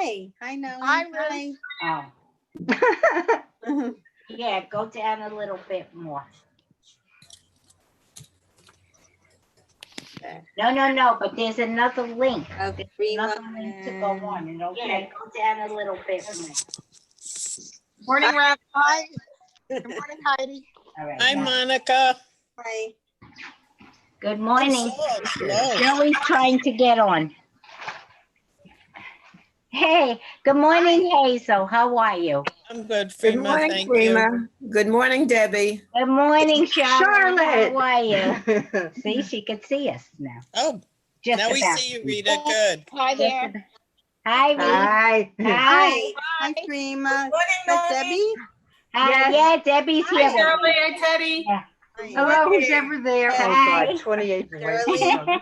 Hi. Hi, Noni. Hi, Ruth. Hi. Oh, yeah, go down a little bit more. No, but there's another link. There's another link to go on. And okay, go down a little bit more. Morning, Rabbi. Hi. Good morning, Heidi. All right. Hi, now. Monica. Hi. Good morning. Hello. Joey's trying to get on. Hey, good morning, Hazel. How are you? I'm good, Good Freema. morning, Thank Freema. Good morning, Debbie. Good morning, Charlotte. Charlotte. How are you? See, she could see us now. Oh, Just now we about. see you, Rita. Good. Hi there. Hi, Rita. Hi. Hi. Hi, Freema. Morning, That's Debbie. Hi. Yes. Yeah, Debbie's here. Hi, Teddy. Yeah. Hello, who's ever there? Oh, Hi. God, 28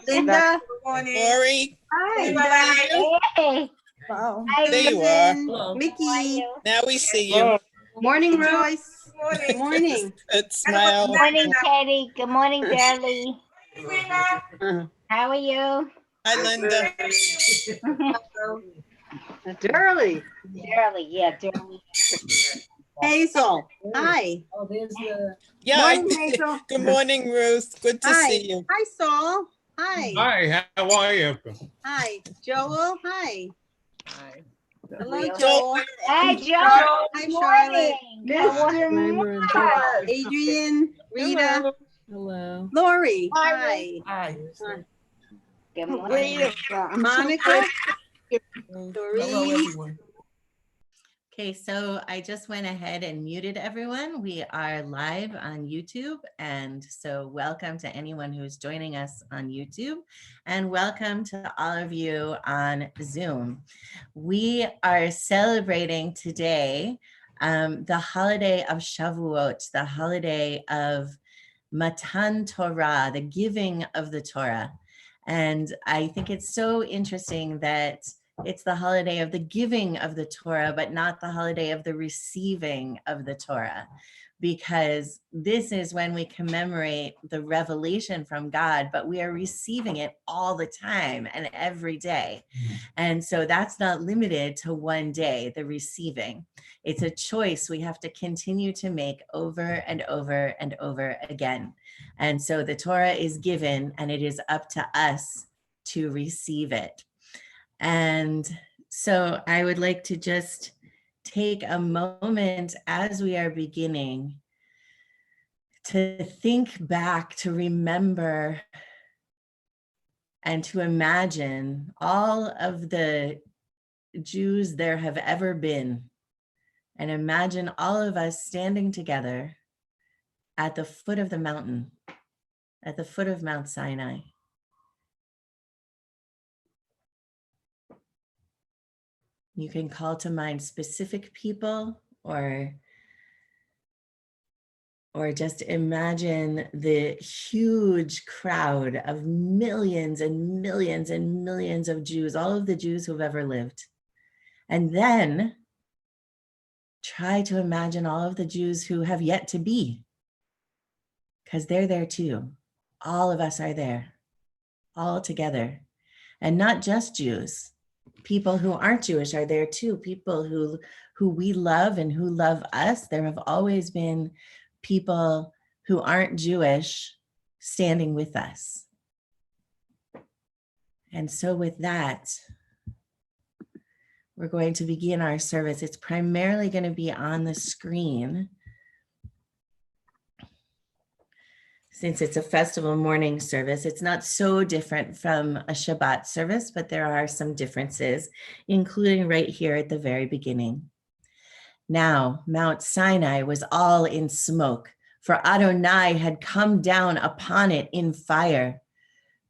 Linda. Lori, Hi. Hey. Oh, there you are. Hello. Mickey. Now we see you. Morning, Joyce. Good morning. Good smile. Good morning, Teddy. Good morning, Deli. How are you? Hi, Linda. Durley. Deli, yeah, Deli. Hazel. Hi. Yeah. Morning, Hazel. Good morning, Ruth. Good to Hi. see you. Hi, Saul. Hi. Hi, how are you? Hi. Joel. Hi. Hi. Hello, So- Joel. Hi, Joe. Hi, Good Charlotte. morning. Good morning. Adrian. Rita. Hello. Lori. Hi, Hi. Hi. Good morning. Monica. Hello, Doreen. everyone. Okay, so I just went ahead and muted everyone. We are live on YouTube. And so welcome to anyone who's joining us on YouTube, and welcome to all of you on Zoom. We are celebrating today the holiday of Shavuot, the holiday of Matan Torah, the giving of the Torah. And I think it's so interesting that it's the holiday of the giving of the Torah, but not the holiday of the receiving of the Torah, because this is when we commemorate the revelation from God, but we are receiving it all the time and every day. And so that's not limited to one day, the receiving. It's a choice we have to continue to make over and over and over again. And so the Torah is given, and it is up to us to receive it. And so I would like to just take a moment as we are beginning to think back, to remember, and to imagine all of the Jews there have ever been, and imagine all of us standing together at the foot of the mountain, at the foot of Mount Sinai. You can call to mind specific people, or just imagine the huge crowd of millions and millions and millions of Jews, all of the Jews who've ever lived. And then try to imagine all of the Jews who have yet to be, because they're there too. All of us are there, all together. And not just Jews. People who aren't Jewish are there too. People who we love and who love us. There have always been people who aren't Jewish standing with us. And so with that, we're going to begin our service. It's primarily going to be on the screen, since it's a festival morning service. It's not so different from a Shabbat service, but there are some differences, including right here at the very beginning. Now, Mount Sinai was all in smoke, for Adonai had come down upon it in fire.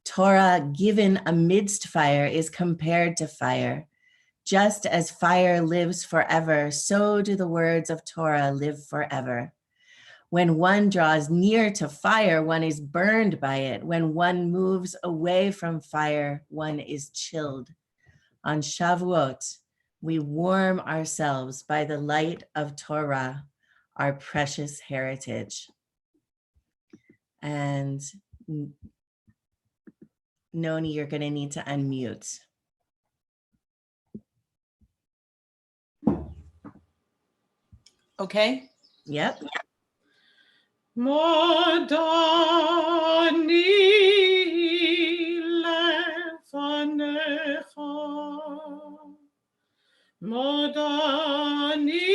Torah given amidst fire is compared to fire. Just as fire lives forever, so do the words of Torah live forever. When one draws near to fire, one is burned by it. When one moves away from fire, one is chilled. On Shavuot, we warm ourselves by the light of Torah, our precious heritage. And Noni, you're going to need to unmute. Okay. Yep. Modani lefanecha. Modani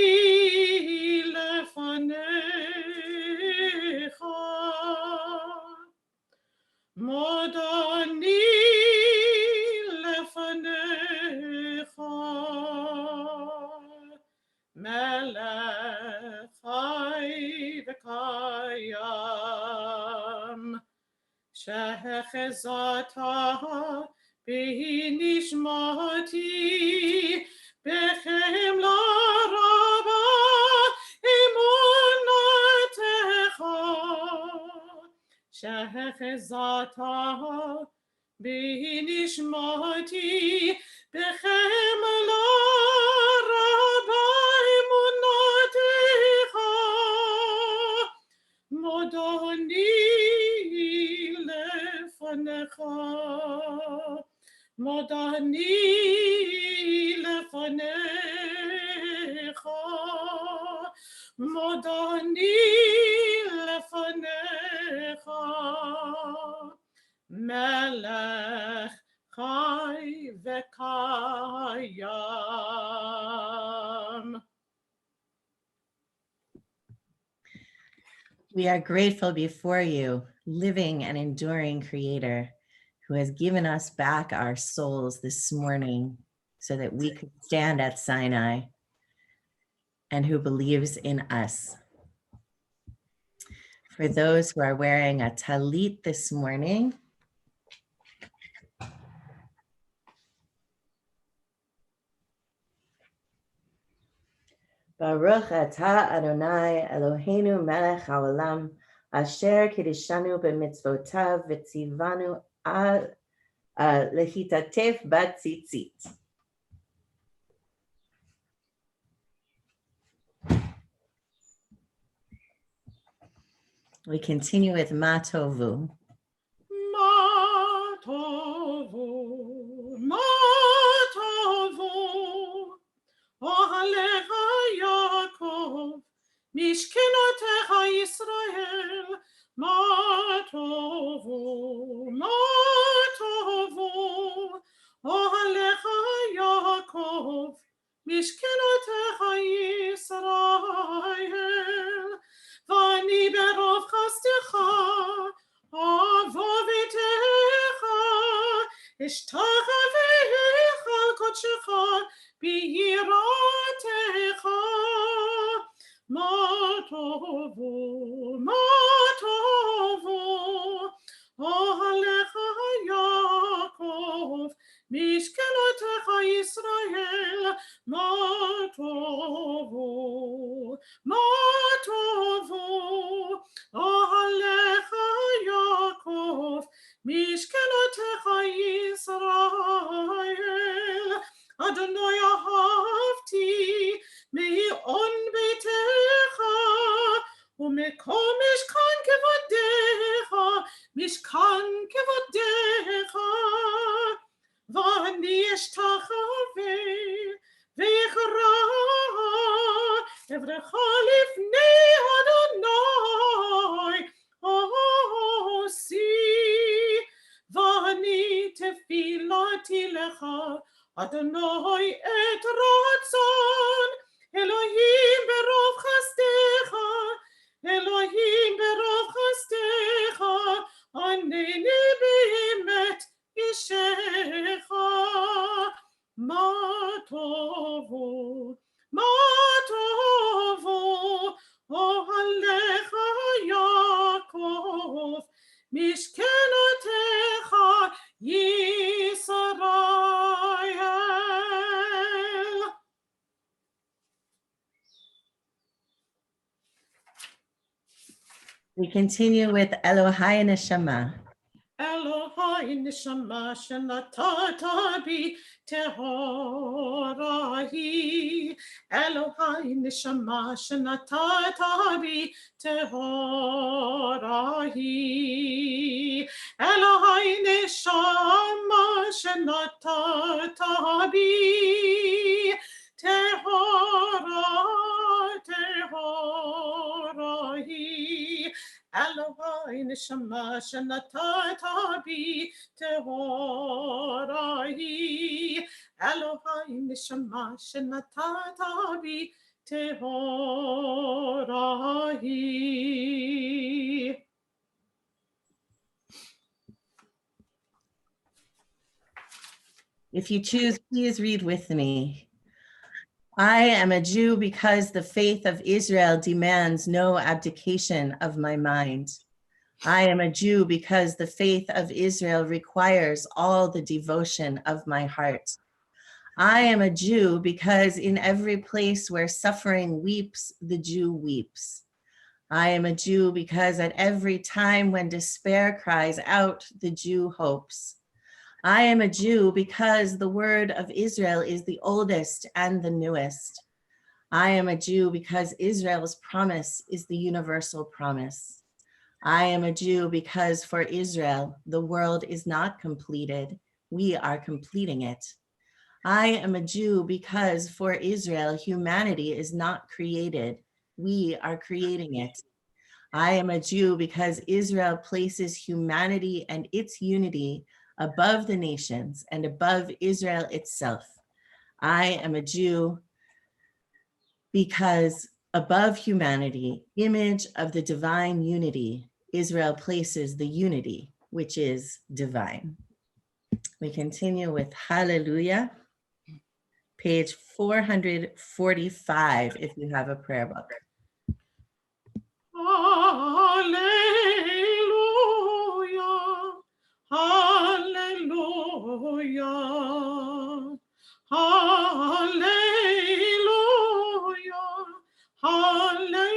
lefanecha. Modani lefanecha. Melech Chai v'kayam, shehechezata b'nishmati, bechem l'raba emunatecha, shehechezata b'nishmati, bechem l'raba emunatecha, modoni lefanecha, modani lefanecha, modani lefanecha, melech chai v'kayam. We are grateful before you, living and enduring Creator, who has given us back our souls this morning so that we could stand at Sinai, and who believes in us. For those who are wearing a talit this morning, Baruch atah Adonai Eloheinu melech haolam, asher kiddushanu b'mitzvotav v'tzivanu lehitatef batzitzit. We continue with Ma Tovu. Ma tovu, ma tovu, ohalecha Yaakov, mishkenotecha Yisrael, ma tovu, ohalecha Yaakov, mishkenotecha Yisrael, vani berov chastecha, Avovetecha, Ishtachavecha Kodshecha, B'yiratecha, Ma tovu, ohalecha Yaakov, Mishkenotecha Yisrael, Ma tovu, ohalecha Yaakov, Mishkenotecha Yisrael, Adonai ahavti, me'on beitecha, u'mekom mishkan kevodecha, mishkan kevodecha, v'ani eshtachave, ve'echra, evrecha lifnei Adonai, osi, v'ani tefilati lecha, Adonai et ratzon, Elohim berov chastecha, Elohim berov chastecha, aneni be'emet yishecha, ma tovu, ohalecha Yaakov, mishkenotecha Yisrael. We continue with Elohai Neshama. Elohai neshama shenatata bi tehorahi. Elohai neshama shenatata bi tehorahi. Elohai neshama shenatata bi tehora, tehora. Elohai neshama shenatata bi tehora hi. Elohai neshama shenatata bi tehora hi. If you choose, please read with me. I am a Jew because the faith of Israel demands no abdication of my mind. I am a Jew because the faith of Israel requires all the devotion of my heart. I am a Jew because in every place where suffering weeps, the Jew weeps. I am a Jew because at every time when despair cries out, the Jew hopes. I am a Jew because the word of Israel is the oldest and the newest. I am a Jew because Israel's promise is the universal promise. I am a Jew because for Israel, the world is not completed. We are completing it. I am a Jew because for Israel, humanity is not created. We are creating it. I am a Jew because Israel places humanity and its unity above the nations and above Israel itself. I am a Jew because above humanity, image of the divine unity, Israel places the unity, which is divine. We continue with Hallelujah, page 445, if you have a prayer book. Hallelujah, hallelujah, hallelujah, hallelujah,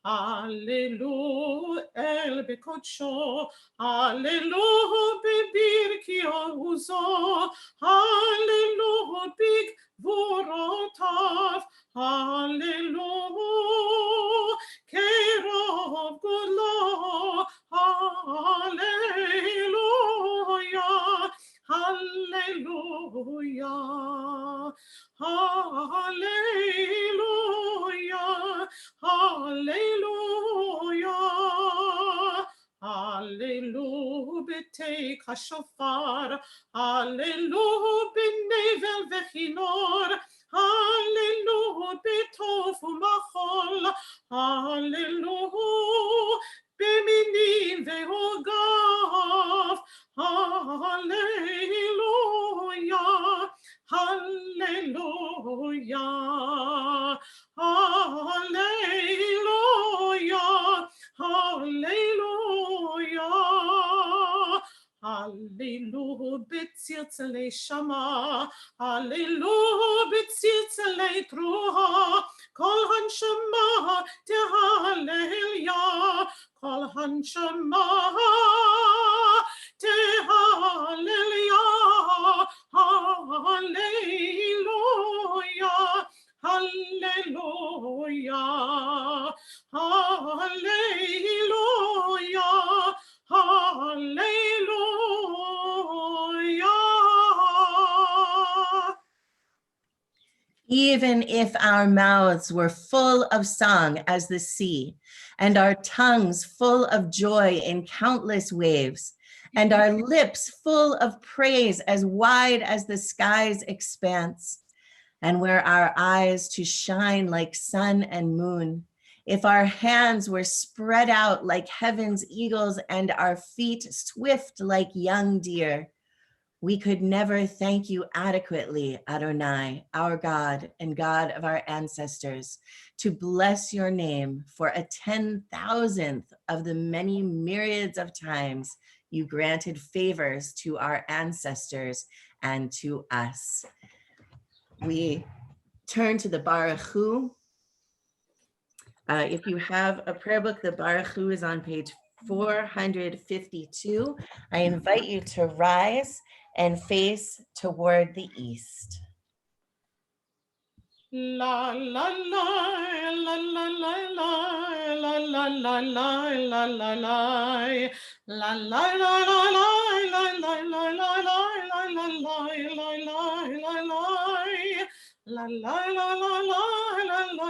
hallelujah, el bekodsho, hallelujah, bebirkio uzo, hallelujah, big vorotav, hallelujah, care of good Lord, hallelujah, hallelujah, hallelujah, hallelujah, hallelujah, betake hashofar, hallelujah, benevel vechinor, hallelujah, betov umachol, hallelujah, beminim ve'ogav, hallelujah, hallelujah, hallelujah, hallelujah, hallelujah, betzirtzalei shama, hallelujah, betzirtzalei truha, kol hanshama tehallelujah, kol hanshama tehallelujah, hallelujah, hallelujah, hallelujah, hallelujah. Even if our mouths were full of song as the sea, and our tongues full of joy in countless waves, and our lips full of praise as wide as the sky's expanse, and were our eyes to shine like sun and moon, if our hands were spread out like heaven's eagles and our feet swift like young deer, we could never thank you adequately, Adonai, our God and God of our ancestors, to bless your name for a 10,000th of the many myriads of times you granted favors to our ancestors and to us. We turn to the Baruch Hu. If you have a prayer book, the Baruch Hu is on page 452. I invite you to rise and face toward the east. La la la la la la la la la la la la la la la la la la la la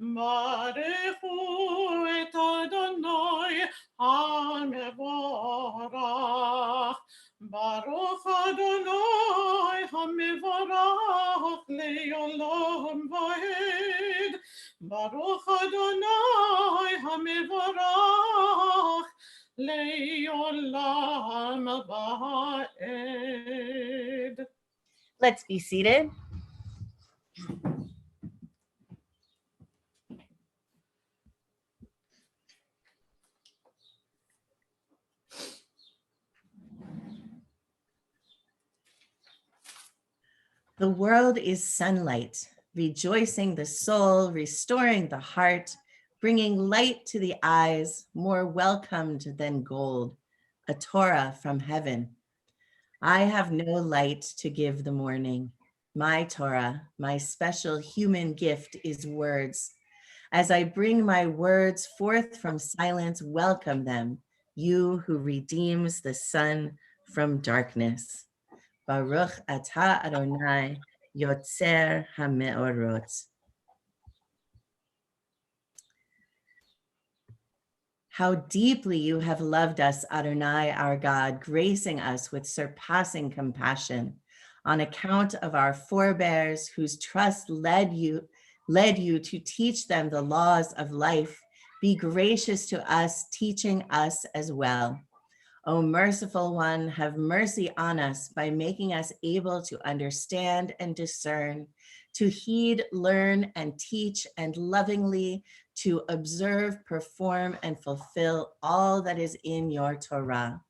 ברכו את אדוני המבורך. ברוך אדוני המבורך לעולם ועד. ברוך אדוני המבורך לעולם ועד. Let's be seated. The world is sunlight, rejoicing the soul, restoring the heart, bringing light to the eyes, more welcomed than gold, a Torah from heaven. I have no light to give the morning. My Torah, my special human gift is words. As I bring my words forth from silence, welcome them, you who redeems the sun from darkness. Baruch atah Adonai, Yotzer HaMeorot. How deeply you have loved us, Adonai, our God, gracing us with surpassing compassion on account of our forebears whose trust led you to teach them the laws of life. Be gracious to us, teaching us as well. O merciful one, have mercy on us by making us able to understand and discern, to heed, learn, and teach, and lovingly to observe, perform, and fulfill all that is in your Torah.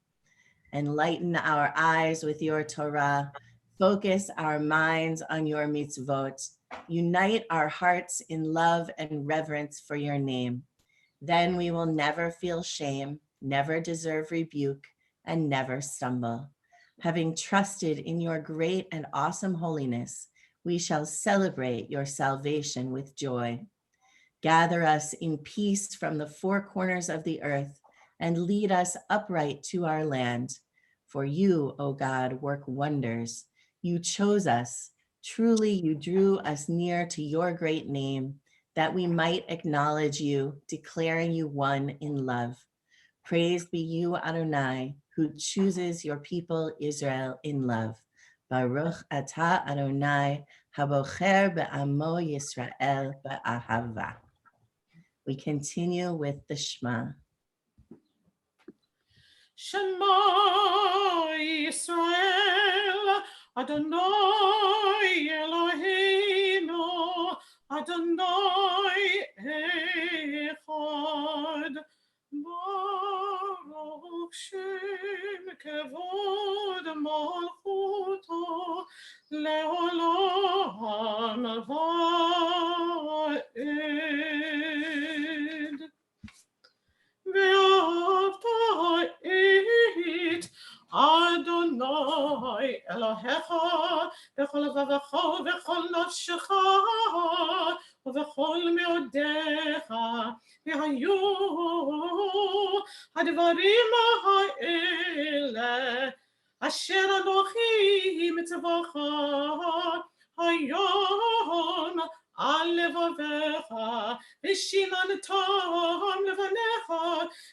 Enlighten our eyes with your Torah, focus our minds on your mitzvot, unite our hearts in love and reverence for your name. Then we will never feel shame, never deserve rebuke, and never stumble. Having trusted in your great and awesome holiness, we shall celebrate your salvation with joy. Gather us in peace from the four corners of the earth and lead us upright to our land. For you, O God, work wonders. You chose us. Truly, you drew us near to your great name, that we might acknowledge you, declaring you one in love. Praised be you, Adonai, who chooses your people Israel in love. Baruch atah Adonai, habocher be'amo Yisrael be'ahava. We continue with the Shema. Shema Yisrael, Adonai Eloheinu, Adonai Echad. Baruch Shem Kevod Malchuto Leolam Va'ed. Ve'avta et Adonai Elohecha b'chol levavecha v'chol nafshecha v'chol meodecha v'hayu hadvarim ha'ele asher Anochi mitzvacha hayom al levavecha v'shinantam levanecha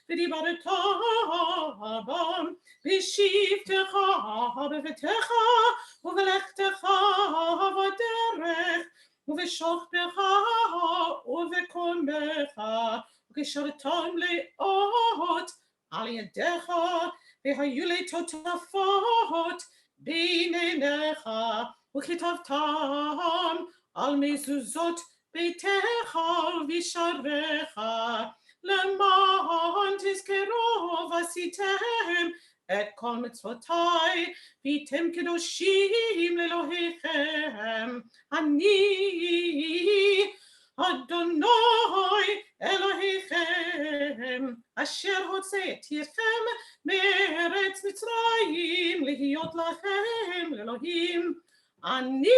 v'dibartam v'shivtecha b'vetecha u'v'lechtecha b'derech u'v'shochbecha u'v'komecha u'kishartam le'ot al yadecha v'hayu le'totafot b'neinecha u'chitavtam al mezuzot beitecha v'sharecha למען תזכרו ועשיתם את כל מצוותיי והייתם קדושים לאלוהיכם. אני אדוני אלוהיכם אשר הוצאתיכם מארץ מצרים להיות לכם לאלוהים. אני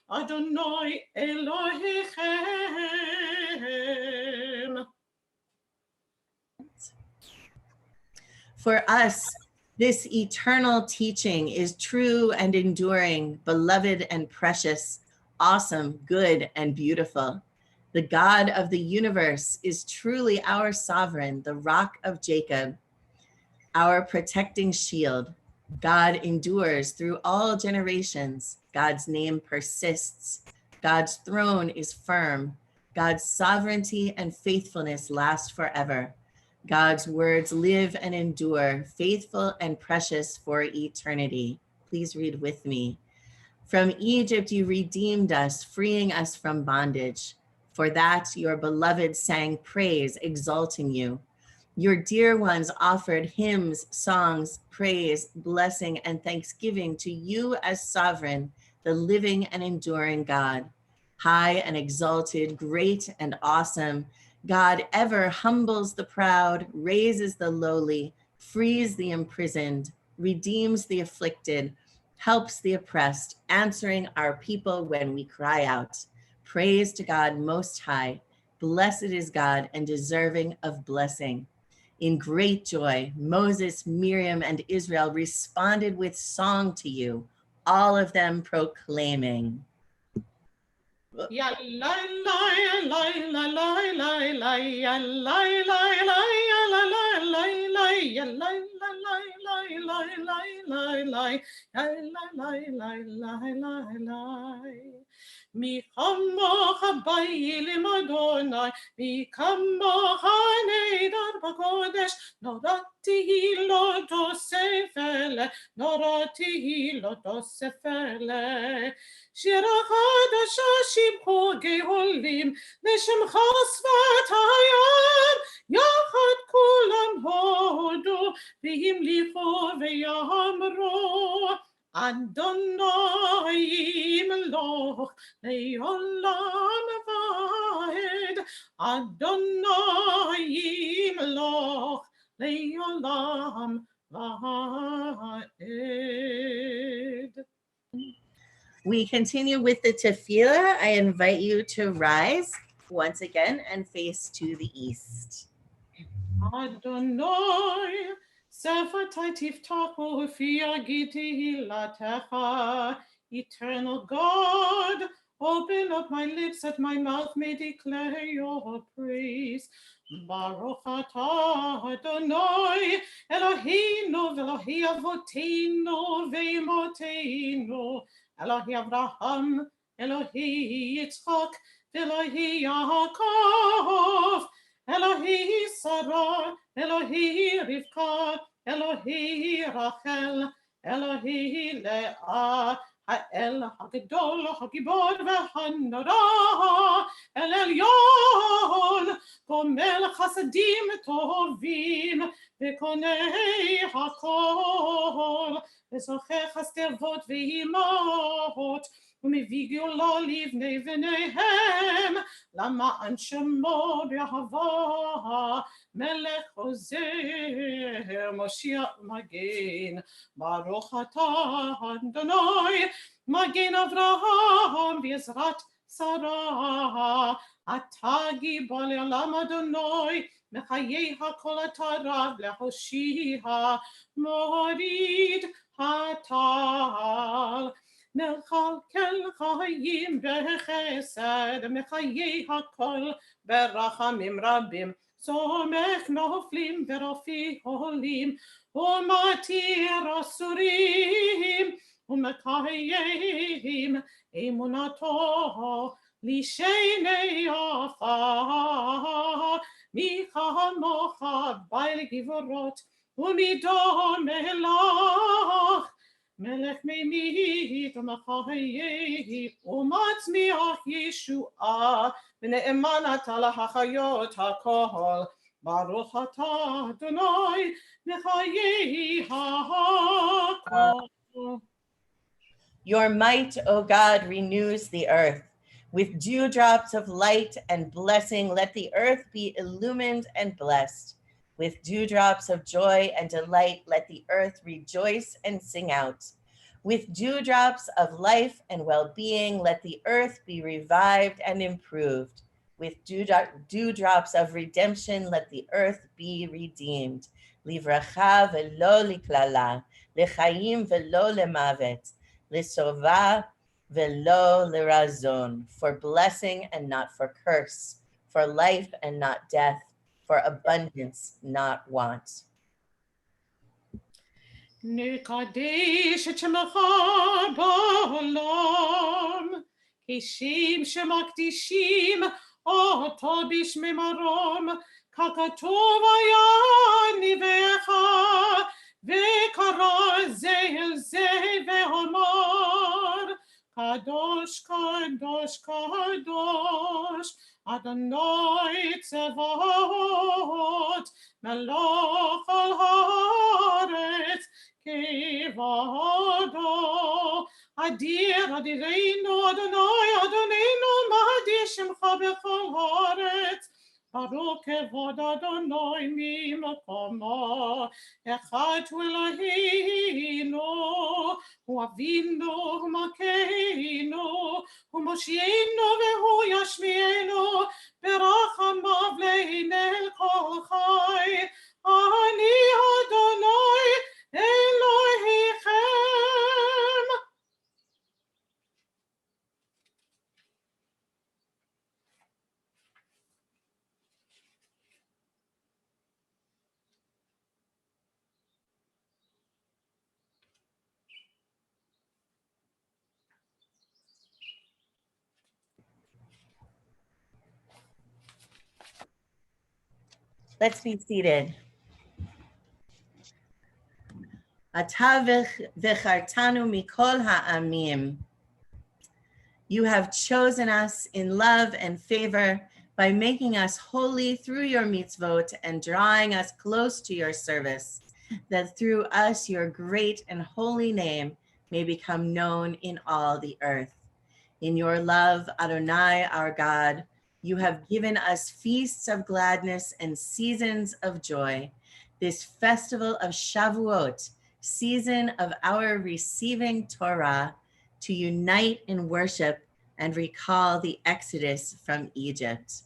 אדוני אלוהיכם. For us, This eternal teaching is true and enduring, beloved and precious, awesome, good, and beautiful. The God of the universe is truly our sovereign, the rock of Jacob, our protecting shield. God endures through all generations. God's name persists. God's throne is firm. God's sovereignty and faithfulness last forever. God's words live and endure, faithful and precious for eternity. Please read with me. From Egypt you redeemed us, freeing us from bondage. For that your beloved sang praise, exalting you. Your dear ones offered hymns, songs, praise, blessing, and thanksgiving to you as sovereign, the living and enduring God. High and exalted, great and awesome, God ever humbles the proud, raises the lowly, frees the imprisoned, redeems the afflicted, helps the oppressed, answering our people when we cry out. Praise to God Most High. Blessed is God and deserving of blessing. In great joy, Moses, Miriam, and Israel responded with song to you, all of them proclaiming. Ya la la la la la la la ya la la la ya la la la ya la la la la la la la. Mi kamocha bailim Adonai, mi kamocha neidar b'kodesh, norati lo tosefele, norati lo tosefele. Shira chadasha shibcho geholim, לשמך שפת הים, יחד כולם הודו, והמליכו ויאמרו, אדוני ימלוך לעולם ועד, אדוני ימלוך לעולם ועד. We continue with the tefillah. I invite you to rise once again and face to the east. Adonai, Sephatai tiftachu fi yagiti latecha. Eternal God, open up my lips that my mouth may declare your praise. Baruch atah Adonai, Eloheinu v'Elohi avoteinu ve'imoteinu, Elohi Avraham, Elohi Yitzchak, v'Elohi Yaakov, Elohi Sarah, Elohi Rivka, Elohi Rachel, Elohi Leah, Ha'el HaGadol, HaGibor v'Hanara, El Elyon, Gomel Chasadim Tovim, V'konei HaKol, V'zocheh Chasdevot V'imot, ומביא גאולה לבני בניהם, למען שמו באהבה, מלך עוזר, מושיע מגן. ברוך אתה אדוני, מגן אברהם בעזרת שרה. אתה גיבור לעולם אדוני, מחיי הכל אתה רב להושיע, מוריד הטל. מכלכל חיים בחסד, מחיי הכל ברחמים רבים, סומך נופלים ורופא עולים, ומתיר אסורים, ומקיים אמונתו לשני עפר. מי כמוך בעל גבורות, ומדומה לך, מלך ממית ומחיה ומצמיח ישועה, ונאמן אתה להחיות הכל. ברוך אתה אדוני מחיי הכל. Your might, O God, renews the earth. With dewdrops of light and blessing, let the earth be illumined and blessed. With dewdrops of joy and delight, let the earth rejoice and sing out. With dewdrops of life and well-being, let the earth be revived and improved. With dewdrops of redemption, let the earth be redeemed. livracha velo liklala, lechaim velo lemavet, lisova velo lirazon, for blessing and not for curse, for life and not death, for abundance, not want. נקדש את שמך בעולם, כשם שמקדישים אותו בשמי מרום, ככתוב היה נביאך, וקרא זה אל זה ואמר, קדוש קדוש קדוש, אדוני צבאות, מלוך על הארץ, כבודו, אדיר אדירנו, אדוננו, מהדי שמך בכל הארץ, ברוך כבוד אדוני ממקומו, אחד הוא אלוהינו, הוא אבינו, הוא מלכנו, הוא מושיענו והוא ישמיענו, ברחמיו לעיני כל חי, אני אדוני אלוהיכם. Let's be seated. Ata v'chartanu mikol ha'amim. You have chosen us in love and favor by making us holy through your mitzvot and drawing us close to your service, that through us your great and holy name may become known in all the earth. In your love, Adonai, our God, you have given us feasts of gladness and seasons of joy, this festival of Shavuot, season of our receiving Torah, to unite in worship and recall the exodus from Egypt.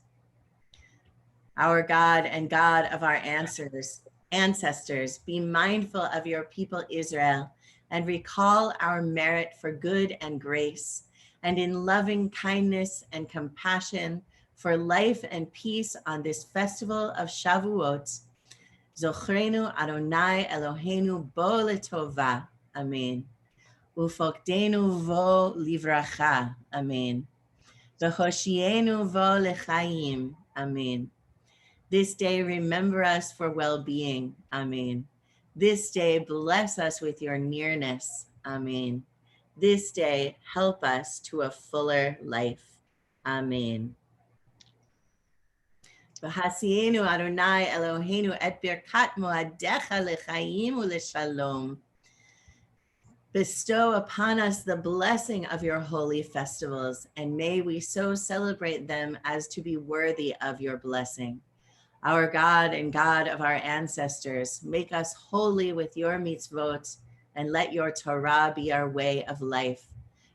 Our God and God of our ancestors, be mindful of your people Israel and recall our merit for good and grace, and in loving kindness and compassion for life and peace on this festival of Shavuot. Zochrenu Adonai Eloheinu bo letova. Amen. Ufokdenu vo livracha. Amen. V'hoshienu vo lechaim. Amen. This day remember us for well-being. Amen. This day bless us with your nearness. Amen. This day help us to a fuller life. Amen. V'hasienu Adonai Eloheinu et birkat moadecha lechaim u'leshalom. Bestow upon us the blessing of your holy festivals, and may we so celebrate them as to be worthy of your blessing. Our God and God of our ancestors, make us holy with your mitzvot, and let your Torah be our way of life.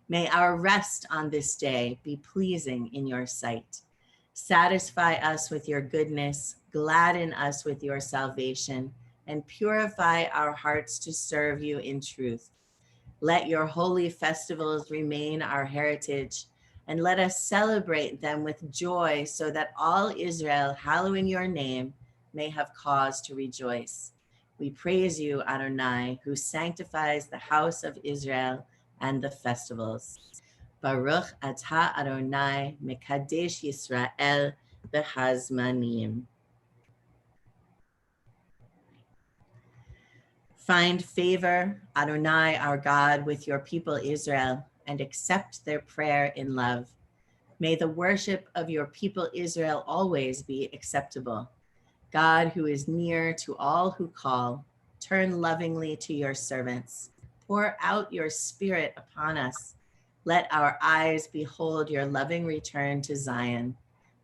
May our rest on this day be pleasing in your sight. Satisfy us with your goodness, gladden us with your salvation, and purify our hearts to serve you in truth. Let your holy festivals remain our heritage, and let us celebrate them with joy so that all Israel, hallowing your name, may have cause to rejoice. We praise you, Adonai, who sanctifies the house of Israel and the festivals. Baruch atah Adonai, mekadesh Yisrael b'hazmanim. Find favor, Adonai, our God, with your people Israel, and accept their prayer in love. May the worship of your people Israel always be acceptable. God, who is near to all who call, turn lovingly to your servants. Pour out your spirit upon us. Let our eyes behold your loving return to Zion.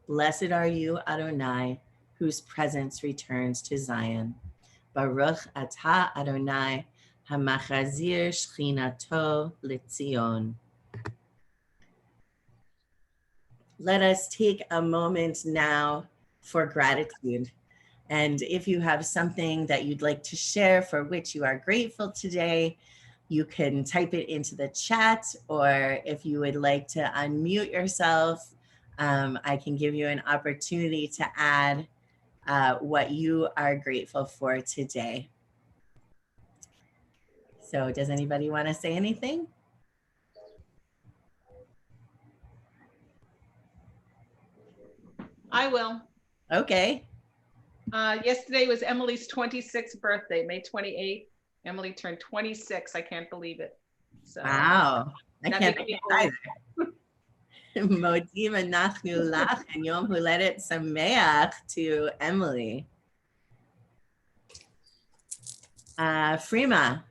Blessed are you, Adonai, whose presence returns to Zion. Baruch atah Adonai, hamachazir shchinato l'tzion. Let us take a moment now for gratitude. And if you have something that you'd like to share for which you are grateful today, you can type it into the chat, or if you would like to unmute yourself, I can give you an opportunity to add what you are grateful for today. So does anybody want to say anything? I will. Okay. Yesterday was Emily's 26th birthday, May 28th. Emily turned 26. I can't believe it. So Wow. I that can't makes me believe either. Modim anachnu lach and yom huledet sameach to Emily. Frima.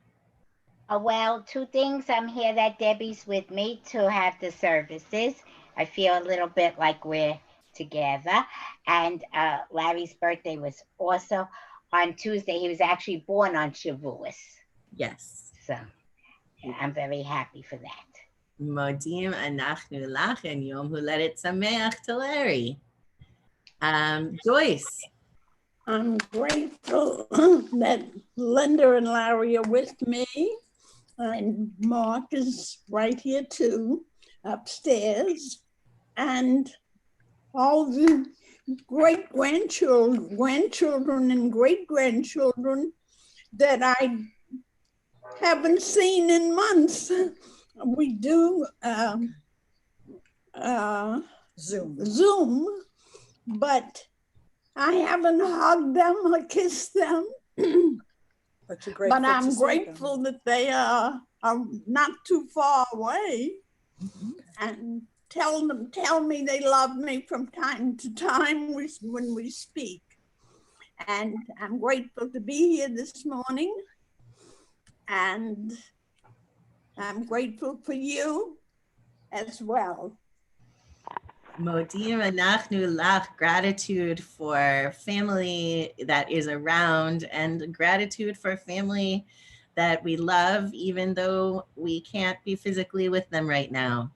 Well, two things. I'm here that Debbie's with me to have the services. I feel a little bit like we're together. And Larry's birthday was also on Tuesday. He was actually born on Shavuot. Yes. So I'm very happy for that. Modim anachnu lach and yom huledet sameach to Larry. Joyce. I'm grateful that Linda and Larry are with me, and Mark is right here too, upstairs, and all the grandchildren and great-grandchildren that I haven't seen in months. We do Zoom, but I haven't hugged them or kissed them. But you're grateful. But I'm grateful that they are not too far away, and tell me they love me from time to time when we speak. And I'm grateful to be here this morning, and I'm grateful for you as well. Modim anachnu lach, gratitude for family that is around and gratitude for family that we love, even though we can't be physically with them right now.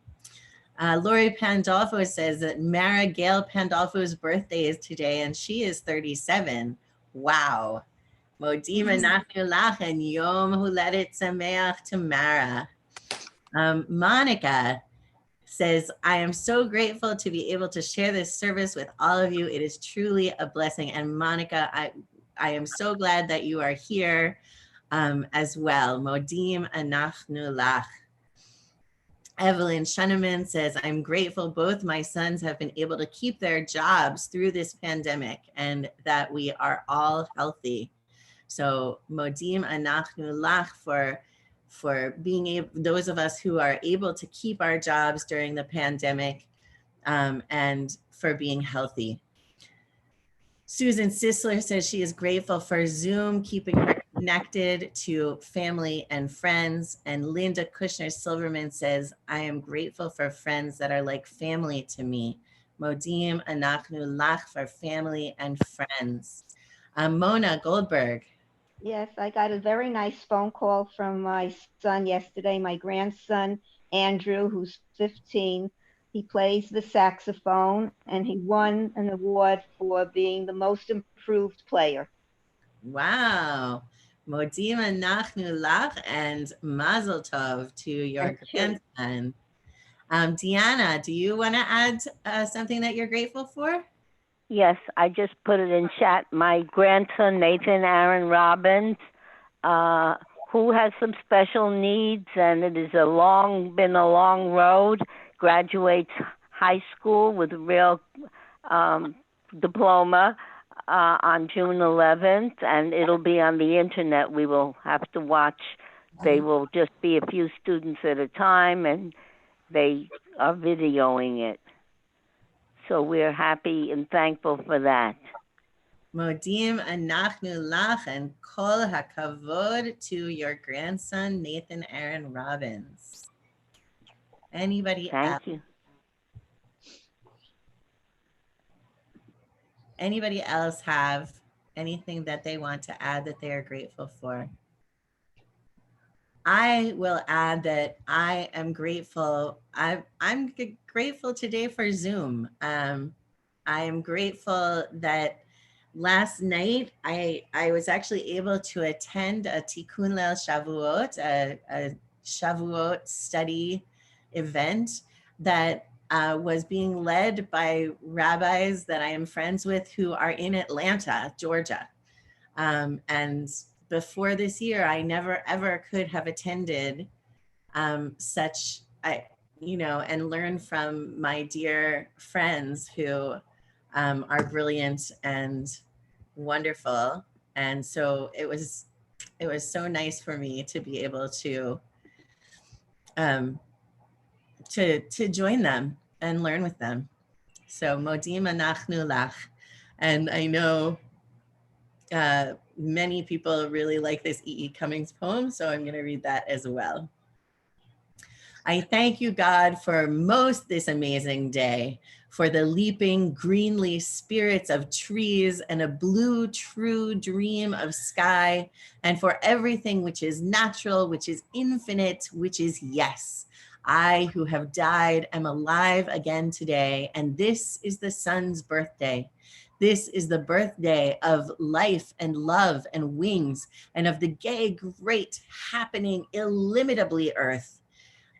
Lori Pandolfo says that Mara Gail Pandolfo's birthday is today and she is 37. Wow. Modim anachnu lach and yom huledet sameach to Mara. Monica says, I am so grateful to be able to share this service with all of you. It is truly a blessing. And Monica, I am so glad that you are here as well. Modim anachnu lach. Evelyn Shuneman says, I'm grateful both my sons have been able to keep their jobs through this pandemic and that we are all healthy. So Modim anachnu lach for being able, those of us who are able to keep our jobs during the pandemic, and for being healthy. Susan Sisler says she is grateful for Zoom, keeping her connected to family and friends. And Linda Kushner Silverman says, I am grateful for friends that are like family to me. Modim anachnu lach for family and friends. Mona Goldberg. Yes, I got a very nice phone call from my son yesterday, my grandson, Andrew, who's 15. He plays the saxophone and he won an award for being the most improved player. Wow. Modim anachnu lach and mazel tov to your grandson. Deanna, do you want to add something that you're grateful for? Yes, I just put it in chat. My grandson, Nathan Aaron Robbins, who has some special needs, and it is been a long road, graduates high school with a real diploma on June 11th, and it'll be on the internet. We will have to watch. They will just be a few students at a time, and they are videoing it. So we're happy and thankful for that. Modim anachnu lach and kol hakavod to your grandson, Nathan Aaron Robbins. Anybody else? Thank you. Anybody else have anything that they want to add that they are grateful for? I will add that I am grateful. I'm grateful today for Zoom. I am grateful that last night, I was actually able to attend a Tikkun Leil Shavuot, a Shavuot study event that was being led by rabbis that I am friends with who are in Atlanta, Georgia. And before this year, I never ever could have attended such, and learn from my dear friends who are brilliant and wonderful. And so it was so nice for me to be able to join them and learn with them. So modim anachnu lach. And I know many people really like this E.E. Cummings poem, so I'm going to read that as well. I thank you, God, for most this amazing day, for the leaping greenly spirits of trees and a blue true dream of sky, and for everything which is natural, which is infinite, which is yes. I who have died am alive again today, and this is the sun's birthday. This is the birthday of life and love and wings, and of the gay, great, happening, illimitably earth.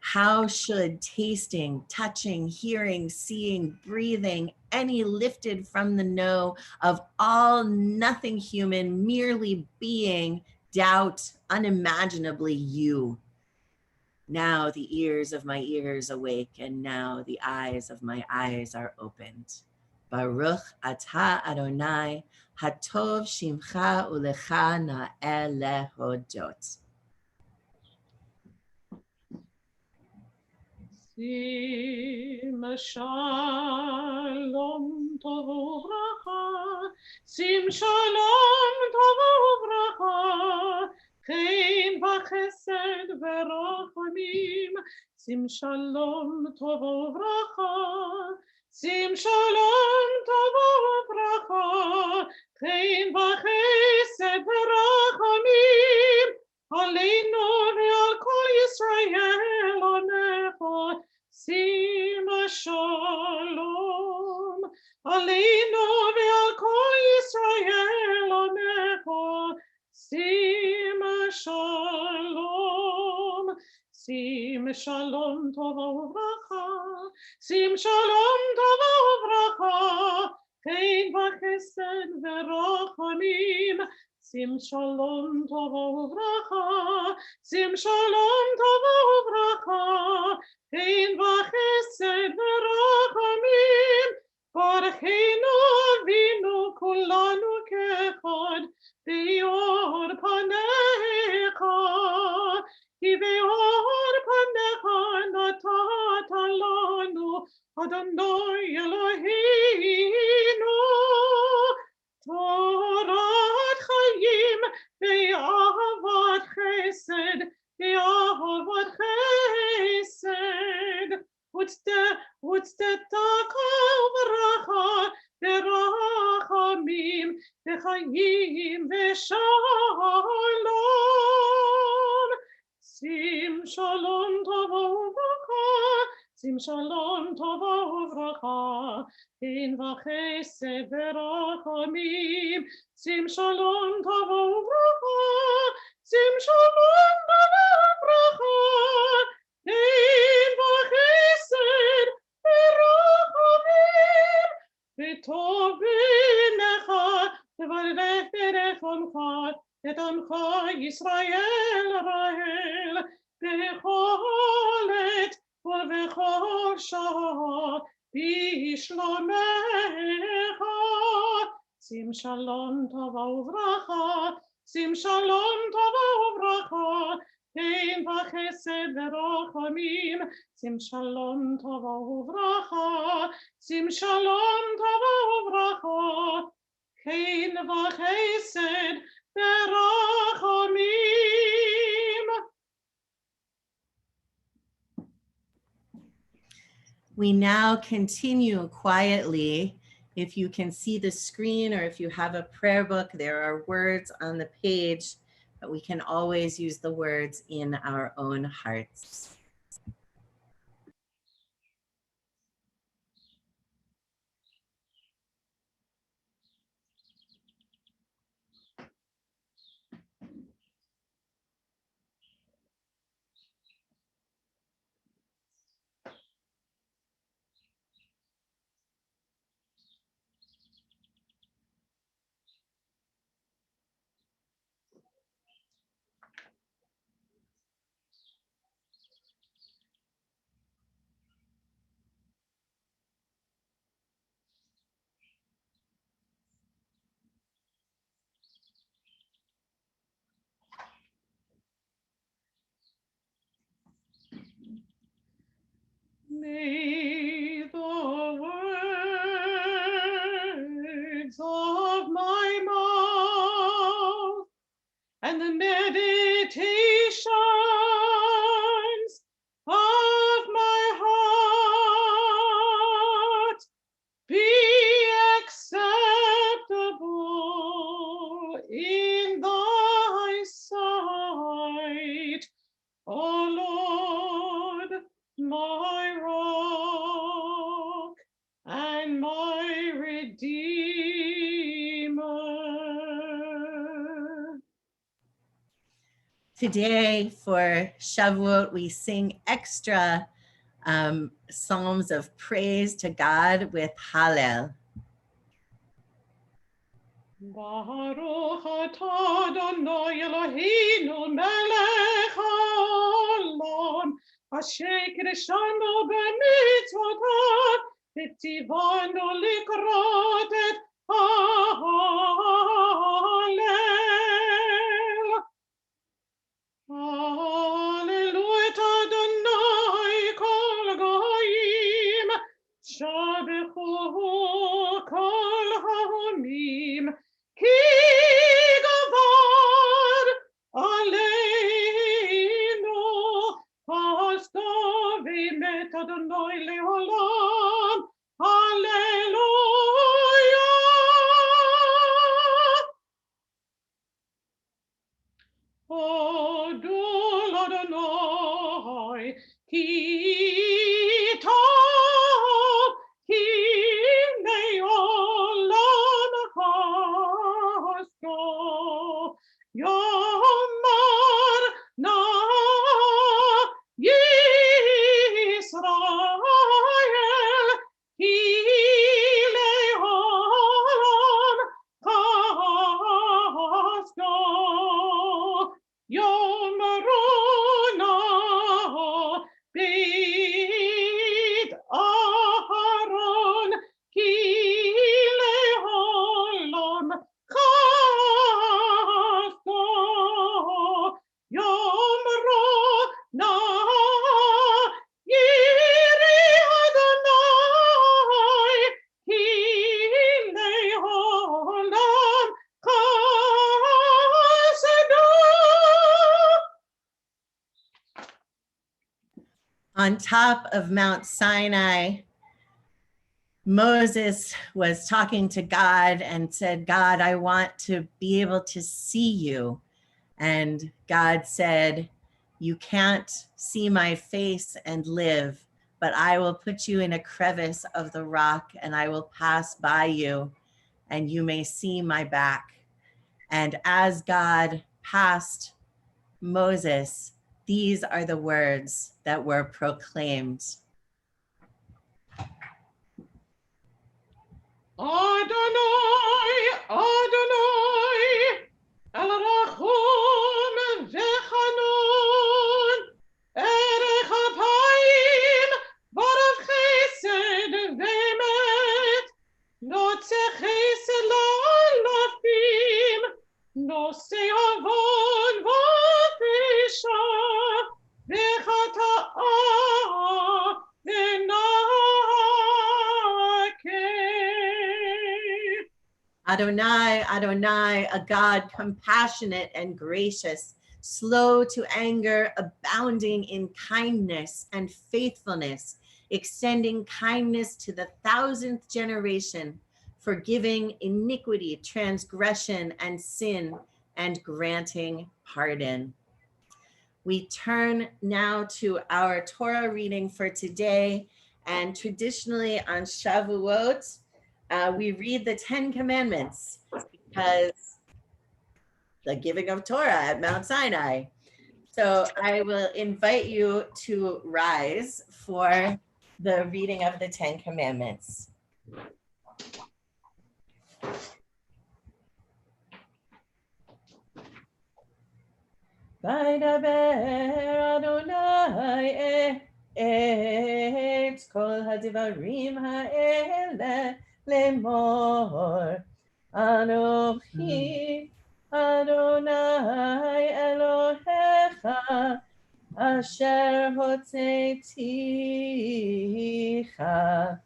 How should tasting, touching, hearing, seeing, breathing, any lifted from the know of all nothing human, merely being, doubt unimaginably you? Now the ears of my ears awake, and now the eyes of my eyes are opened. Baruch atah Adonai, hatov shimcha ulecha na'eh lehodot. Sim shalom tov uvracha, sim shalom tov uvracha, chen v'chesed v'rachamim, sim shalom tov uvracha, sim shalom tov uvracha, chen v'chesed v'rachamim, aleinu ve'al kol Yisrael onecha. Sim shalom, aleinu ve'al kol Yisrael onecha. Sim shalom, sim shalom tova uvracha, sim shalom tova uvracha, chen v'chesed v'rachamim. Sim shalom tova uvracha, sim shalom tova uvracha, chen v'chesed v'rachamim, barecheinu avinu kulanu kechad, be'or panecha, ki be'or panecha natata lanu, Adonai Eloheinu, Torat chayim be'ahavat chesed, be'ahavat chesed, utzedaka uvracha, berachamim, bechayim, beshalom. Sim shalom tova uvracha, sim shalom tova uvracha, chen v'chesed v'rachamim. Sim shalom tova uvracha, sim shalom tova uvracha, chen v'chesed v'rachamim. V'tov b'necha, v'valech b'rechoncha, et amcha Yisrael Rahel, b'chol et ובכל שעה בשלומך. שים שלום טובה וברכה, שים שלום טובה וברכה, chen וחסד ורחמים. שים שלום טובה וברכה, שים שלום טובה וברכה, chen וחסד ורחמים. We now continue quietly. If you can see the screen or if you have a prayer book, there are words on the page, but we can always use the words in our own hearts. Today for Shavuot, we sing extra psalms of praise to God with Hallel. Baruch atah Adonai Eloheinu melech haolam, asher kideshanu b'mitzvotav, v'tzivanu likrot et Hallel. Hallelujah Adonai kol goyim, shabechuhu kol ha'amim, ki gavad aleinu, hasto v'emet Adonai leolam. Hallelujah. Adul Adonai, ki tov, ki me'olam hasto, yomar na Yisrael, ki le'olam hasto. Yom Rona Beit Aharon Ki Le'olam Chasto. Yom Rona Yiri Adonai Ki Le'olam Chasdo. On top of Mount Sinai, Moses was talking to God and said, God, I want to be able to see you. And God said, you can't see my face and live, but I will put you in a crevice of the rock and I will pass by you and you may see my back. And as God passed Moses, these are the words that were proclaimed. Adonai, Adonai, El Rachum V'Chanun, Erech Apayim, Barav Chesed V'Emet, Notze Chesed La'alafim, Nosei Avon V'Pesha, V'Chata'ah V'Nakeh. Adonai, Adonai, a God compassionate and gracious, slow to anger, abounding in kindness and faithfulness, extending kindness to the 1,000th generation, forgiving iniquity, transgression, and sin, and granting pardon. We turn now to our Torah reading for today, and traditionally on Shavuot, we read the 10 Commandments because the giving of Torah at Mount Sinai. So I will invite you to rise for the reading of the 10 Commandments. Vaydaber Adonai et kol hadivarim ha'ele lemor Anochi Adonai Elohecha asher hotzeticha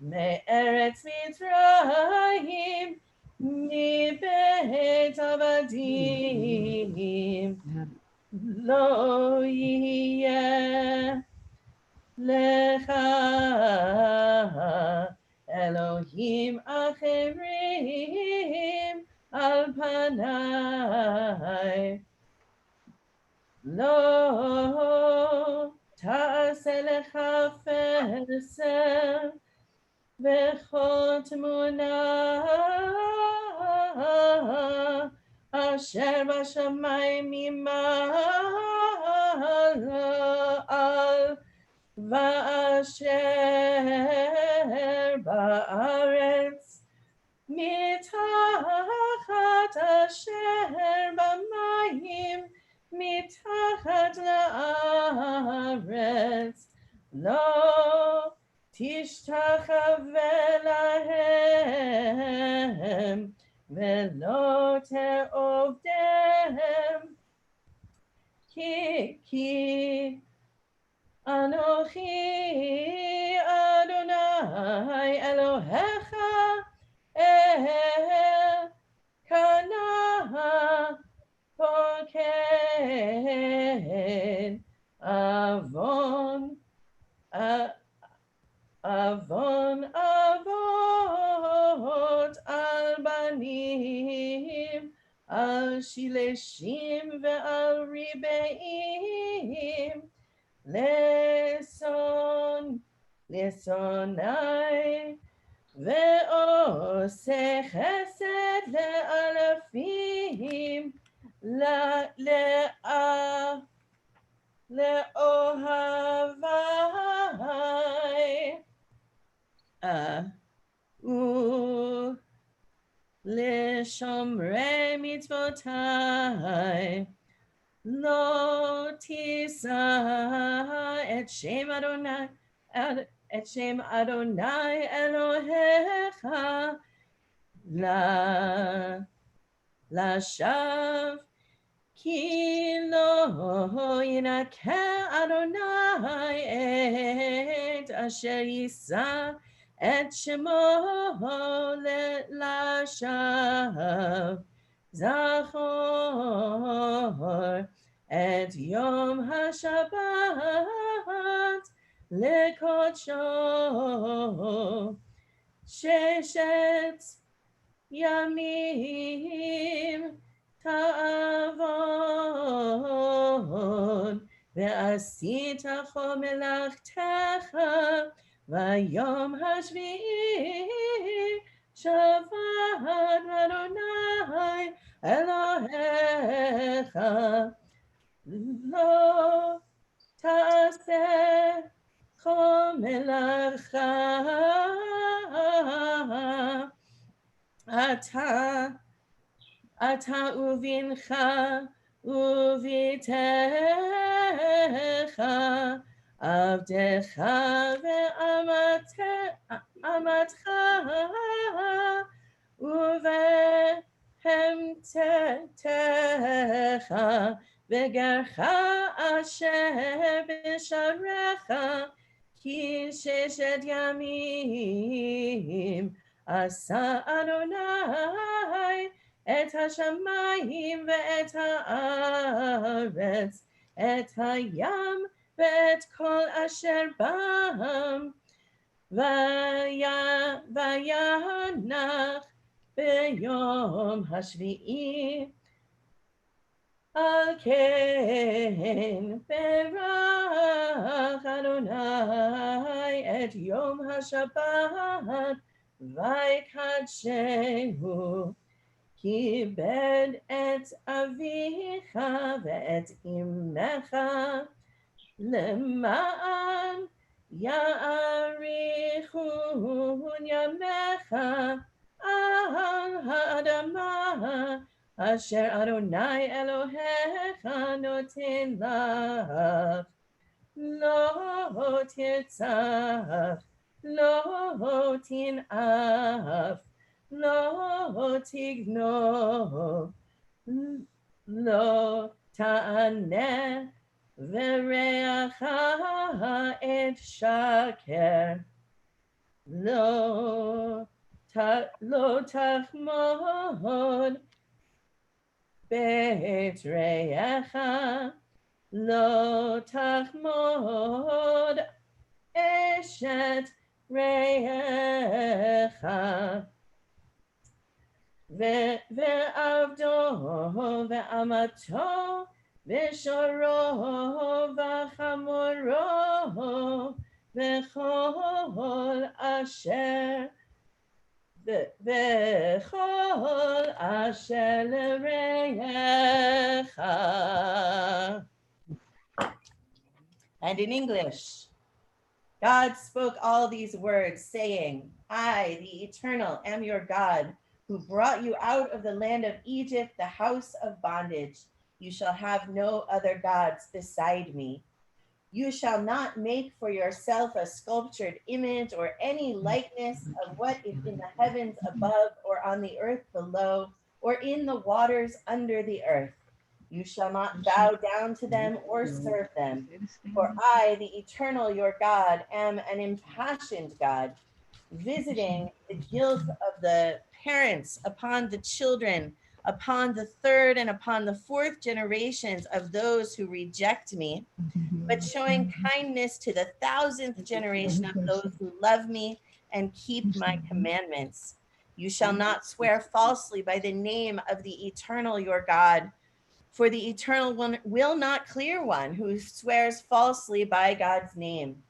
me'eretz Mitzrayim מבית עבדים לא יהיה לך אלוהים אחרים על פניי לא תעשה לך פסל וכל תמונה אשר בשמיים ממעל ואשר בארץ מתחת אשר במים מתחת לארץ לא תשתחווה להם ולא תעובדם כי אנוכי אדוני אלוהיך אלקנה פוקד עוון אבות על בנים על שילשים ועל ריבעים לשונאי ועושה חסד לאלפים לאוהבי ולשומרי מצוותיי לא תישא את שם אדוני אלוהיך לשווא כי לא ינקה אדוני את אשר יישא את שמו לשווא זכור את יום השבת לקודשו ששת ימים תעבוד ועשית כל מלאכתך ביום השביעי שבת אדוני אלוהיך לא תעשה כל מלאכה אתה ובנך וביתך עבדך ואמתך ובהמתך וגרך אשר בשעריך כי ששת ימים עשה אדוני את השמיים ואת הארץ את הים ואת כל אשר בם וינח ביום השביעי על כן ברך אדוני את יום השבת ויקדשהו כיבד את אביך ואת אמך למען יאריכון ימיך על האדמה אשר אדוני אלוהיך נותן לך לא תרצח לא תנאף לא תגנוב לא תענה ורעך את שקר לא תחמוד בית רעך לא תחמוד אשת רעך ועבדו ואמתו ושורו וחמורו וכל אשר V'chol asher l'reyecha. And in English, God spoke all these words, saying, I, the Eternal, am your God, who brought you out of the land of Egypt, the house of bondage. You shall have no other gods beside me. You shall not make for yourself a sculptured image or any likeness of what is in the heavens above or on the earth below or in the waters under the earth. You shall not bow down to them or serve them. For I, the Eternal, your God, am an impassioned God, visiting the guilt of the parents upon the children, upon the third and upon the fourth generations of those who reject me, but showing kindness to the 1,000th generation of those who love me and keep my commandments. You shall not swear falsely by the name of the Eternal, your God, for the Eternal one will not clear one who swears falsely by God's name.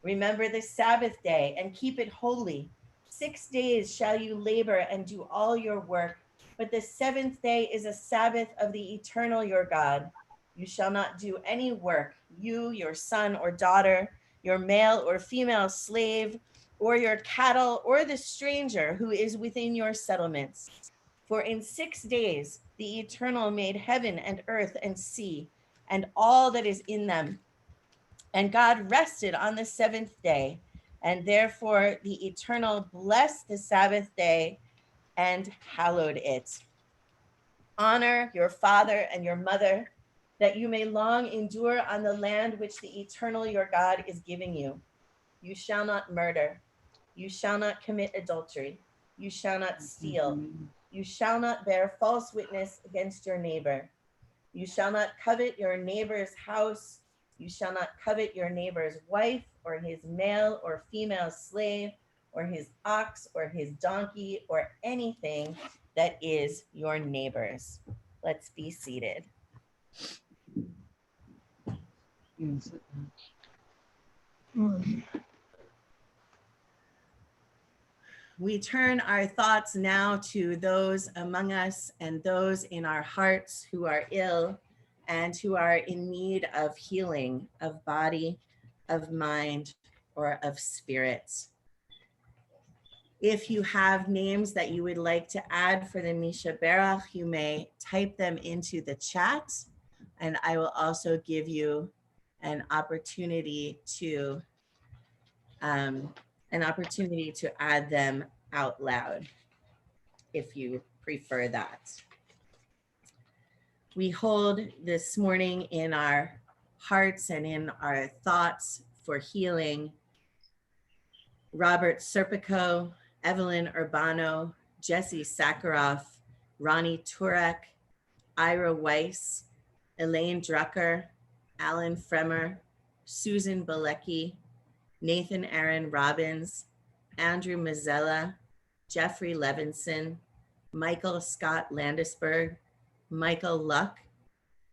Remember the Sabbath day and keep it holy. 6 days shall you labor and do all your work, but the 7th day is a Sabbath of the Eternal your God. You shall not do any work, you, your son or daughter, your male or female slave, or your cattle, or the stranger who is within your settlements. For in 6 days the Eternal made heaven and earth and sea, and all that is in them. And God rested on the 7th day, and therefore the Eternal blessed the Sabbath day and hallowed it. Honor your father and your mother, that you may long endure on the land which the Eternal your God is giving you. You shall not murder. You shall not commit adultery. You shall not steal. You shall not bear false witness against your neighbor. You shall not covet your neighbor's house. You shall not covet your neighbor's wife, or his male or female slave, or his ox, or his donkey, or anything that is your neighbor's. Let's be seated. We turn our thoughts now to those among us and those in our hearts who are ill and who are in need of healing of body, of mind, or of spirit. If you have names that you would like to add for the Misha Berach, you may type them into the chat, and I will also give you an opportunity to add them out loud if you prefer that. We hold this morning in our hearts and in our thoughts for healing Robert Serpico, Evelyn Urbano, Jesse Sakharov, Ronnie Turek, Ira Weiss, Elaine Drucker, Alan Fremer, Susan Bilecki, Nathan Aaron Robbins, Andrew Mazzella, Jeffrey Levinson, Michael Scott Landisberg, Michael Luck,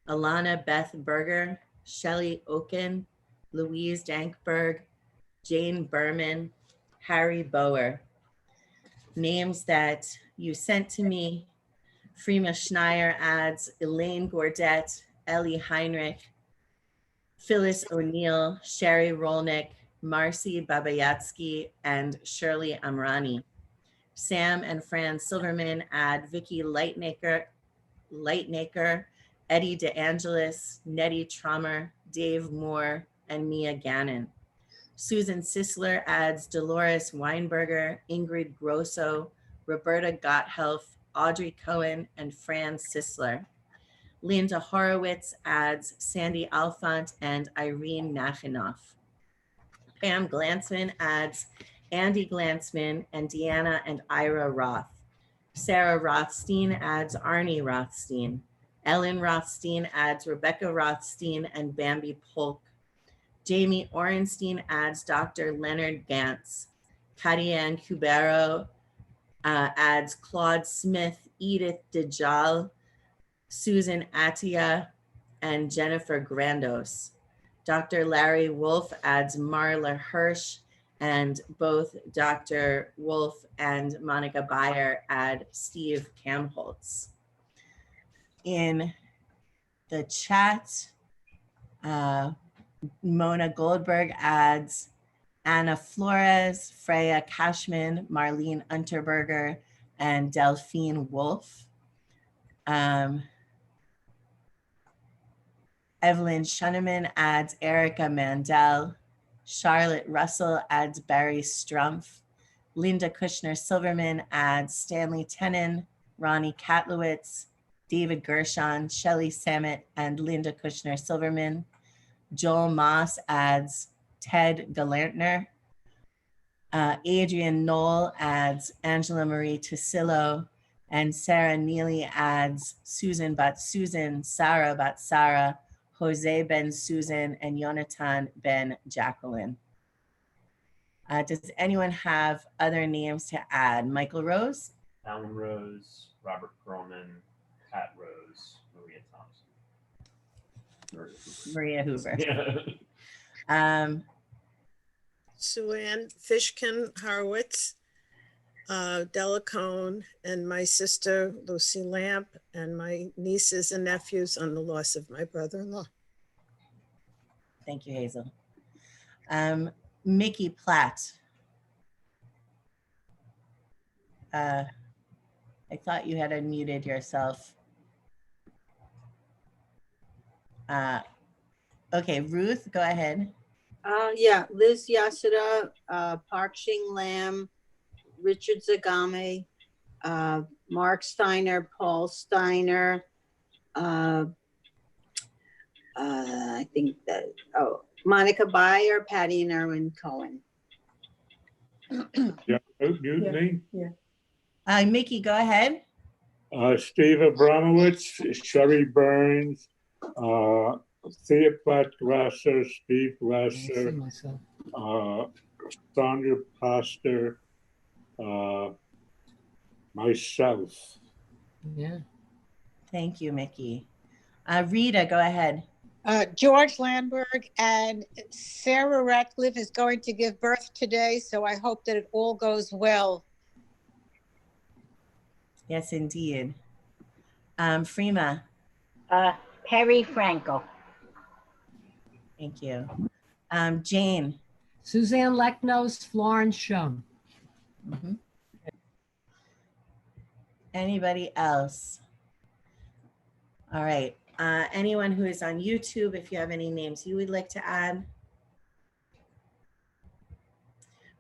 Alana Beth Berger, Shelley Oken, Louise Dankberg, Jane Berman, Harry Bower. Names that you sent to me: Freema Schneier adds Elaine Gordet, Ellie Heinrich, Phyllis O'Neill, Sherry Rolnick, Marcy Babayatsky, and Shirley Amrani. Sam and Fran Silverman add Vicky Lightnaker, Eddie DeAngelis, Nettie Trommer, Dave Moore, and Mia Gannon. Susan Sisler adds Dolores Weinberger, Ingrid Grosso, Roberta Gotthelf, Audrey Cohen, and Fran Sisler. Linda Horowitz adds Sandy Alfont and Irene Nachinoff. Pam Glansman adds Andy Glansman and Deanna and Ira Roth. Sarah Rothstein adds Arnie Rothstein. Ellen Rothstein adds Rebecca Rothstein and Bambi Polk. Jamie Orenstein adds Dr. Leonard Gantz. Kadian Cubero adds Claude Smith, Edith DeJal, Susan Attia, and Jennifer Grandos. Dr. Larry Wolf adds Marla Hirsch And both Dr. Wolf and Monica Bayer add Steve Kamholtz. In the chat, Mona Goldberg adds Anna Flores, Freya Cashman, Marlene Unterberger, and Delphine Wolf. Evelyn Shuneman adds Erica Mandel. Charlotte Russell adds Barry Strumpf. Linda Kushner-Silverman adds Stanley Tenen, Ronnie Katlowitz, David Gershon, Shelley Samet, and Linda Kushner-Silverman. Joel Moss adds Ted Galantner. Adrian Knoll adds Angela Marie Tasillo, and Sarah Neely adds Susan Bat-Susan, Sarah Bat-Sarah, Jose Ben Susan, and Yonatan Ben Jacqueline. Does anyone have other names to add? Michael Rose? Alan Rose, Robert Perlman, Pat Rose, Maria Thompson. Maria Hoover. Yeah. Sue Ann Fishkin Horowitz, Della Cohn, and my sister Lucy Lamp, and my nieces and nephews on the loss of my brother-in-law. Thank you, Hazel. Mickey Platt. I thought you had unmuted yourself. Okay, Ruth, go ahead. Yeah, Liz Yasuda, Park Shing Lam, Richard Zagame, Mark Steiner, Paul Steiner, I think that, Monica Bayer, Patty and Erwin Cohen. Yeah, mute me. Yeah. Mickey, go ahead. Steve Abramowitz, Sherry Burns, Thea Glasser, Steve Glasser, Sandra Pastor, myself. Yeah. Thank you, Mickey. Rita, go ahead. George Landberg, and Sarah Ratcliffe is going to give birth today, so I hope that it all goes well. Yes, indeed. Freema. Perry Frankel. Thank you. Jane. Suzanne Lecknos, Florence Shum. Mm-hmm. Anybody else? All right. Anyone who is on YouTube, if you have any names you would like to add.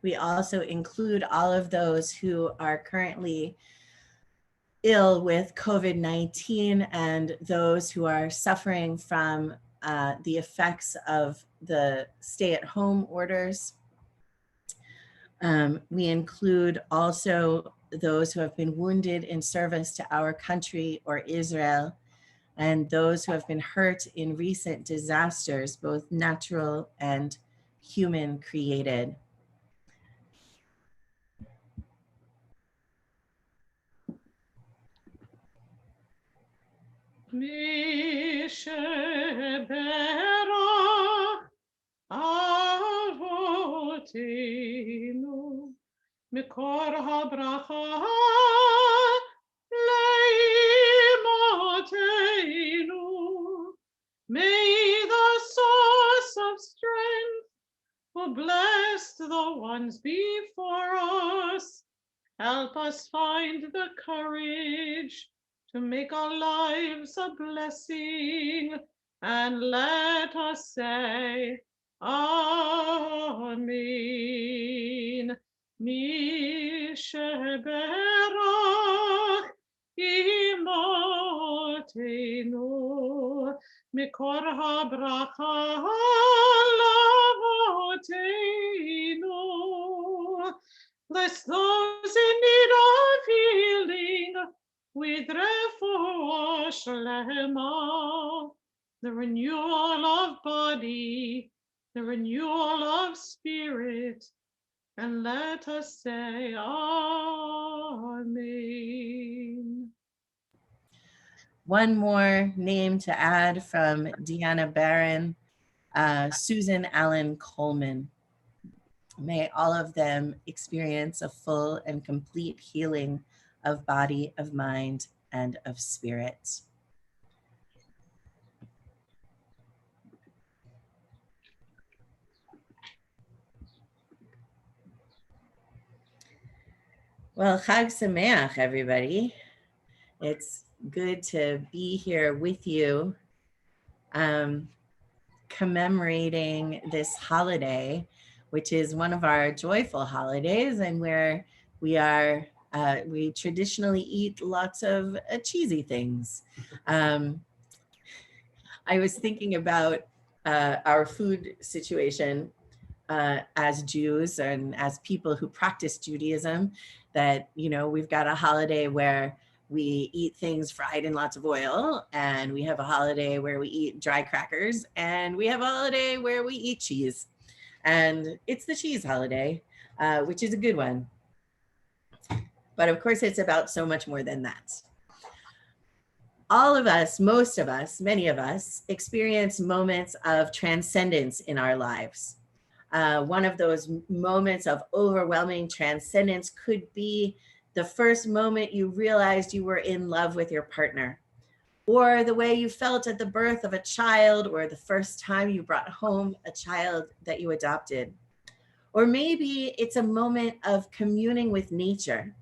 We also include all of those who are currently ill with COVID-19 and those who are suffering from the effects of the stay-at-home orders. We include also those who have been wounded in service to our country or Israel, and those who have been hurt in recent disasters, both natural and human created. Avotenu mikor habracha leimotenu. May the source of strength who blessed the ones before us help us find the courage to make our lives a blessing, and let us say Amen. Misheberach imotenu mikor habracha lavotenu. Bless those in need of healing with refuah shlema, the renewal of body, the renewal of spirit, and let us say Amen. One more name to add from Deanna Barron, Susan Allen Coleman. May all of them experience a full and complete healing of body, of mind, and of spirit. Well, Chag Sameach, everybody. It's good to be here with you, commemorating this holiday, which is one of our joyful holidays, and where we traditionally eat lots of cheesy things. I was thinking about our food situation as Jews and as people who practice Judaism, that, you know, we've got a holiday where we eat things fried in lots of oil, and we have a holiday where we eat dry crackers, and we have a holiday where we eat cheese. And it's the cheese holiday, which is a good one. But of course, it's about so much more than that. All of us, most of us, many of us experience moments of transcendence in our lives. One of those moments of overwhelming transcendence could be the first moment you realized you were in love with your partner, or the way you felt at the birth of a child, or the first time you brought home a child that you adopted. Or maybe it's a moment of communing with nature,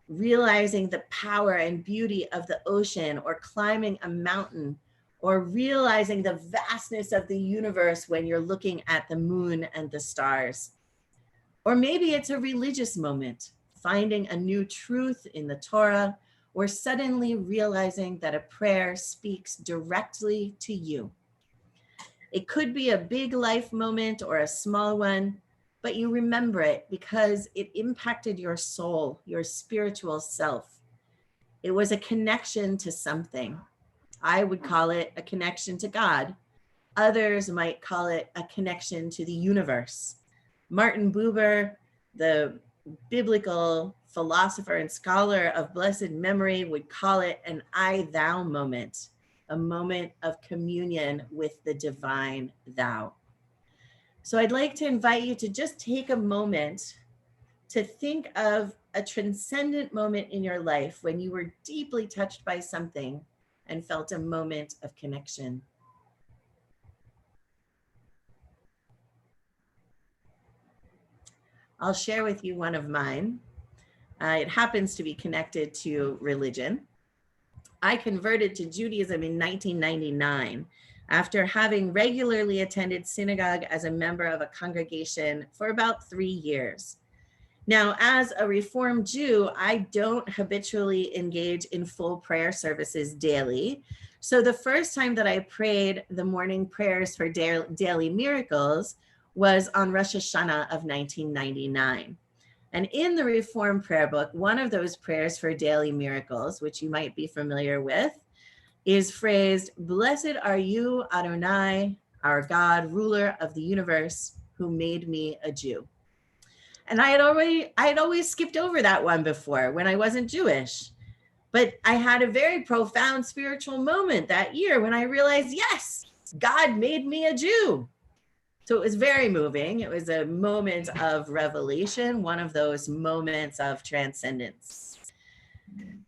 realizing the power and beauty of the ocean, or climbing a mountain, or realizing the vastness of the universe when you're looking at the moon and the stars. Or maybe it's a religious moment, finding a new truth in the Torah, or suddenly realizing that a prayer speaks directly to you. It could be a big life moment or a small one, but you remember it because it impacted your soul, your spiritual self. It was a connection to something. I would call it a connection to God. Others might call it a connection to the universe. Martin Buber, the biblical philosopher and scholar of blessed memory, would call it an I-thou moment, a moment of communion with the divine thou. So I'd like to invite you to just take a moment to think of a transcendent moment in your life when you were deeply touched by something and felt a moment of connection. I'll share with you one of mine. It happens to be connected to religion. I converted to Judaism in 1999 after having regularly attended synagogue as a member of a congregation for about 3 years. Now, as a Reformed Jew, I don't habitually engage in full prayer services daily. So the first time that I prayed the morning prayers for daily miracles was on Rosh Hashanah of 1999. And in the Reform Prayer Book, one of those prayers for daily miracles, which you might be familiar with, is phrased, "Blessed are you, Adonai, our God, ruler of the universe, who made me a Jew." And I had always skipped over that one before when I wasn't Jewish. But I had a very profound spiritual moment that year when I realized, yes, God made me a Jew. So it was very moving. It was a moment of revelation, one of those moments of transcendence.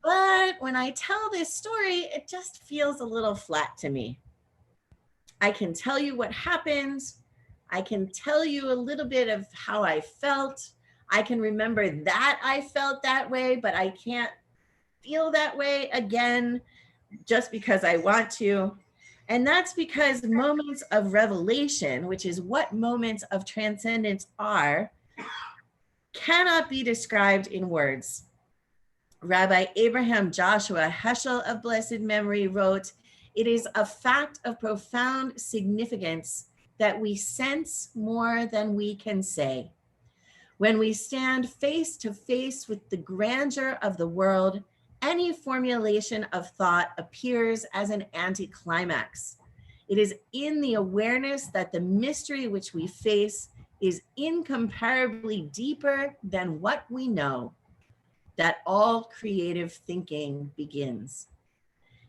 But when I tell this story, it just feels a little flat to me. I can tell you what happened. I can tell you a little bit of how I felt. I can remember that I felt that way, but I can't feel that way again just because I want to. And that's because moments of revelation, which is what moments of transcendence are, cannot be described in words. Rabbi Abraham Joshua Heschel of blessed memory wrote, "It is a fact of profound significance that we sense more than we can say. When we stand face to face with the grandeur of the world, any formulation of thought appears as an anticlimax. It is in the awareness that the mystery which we face is incomparably deeper than what we know that all creative thinking begins."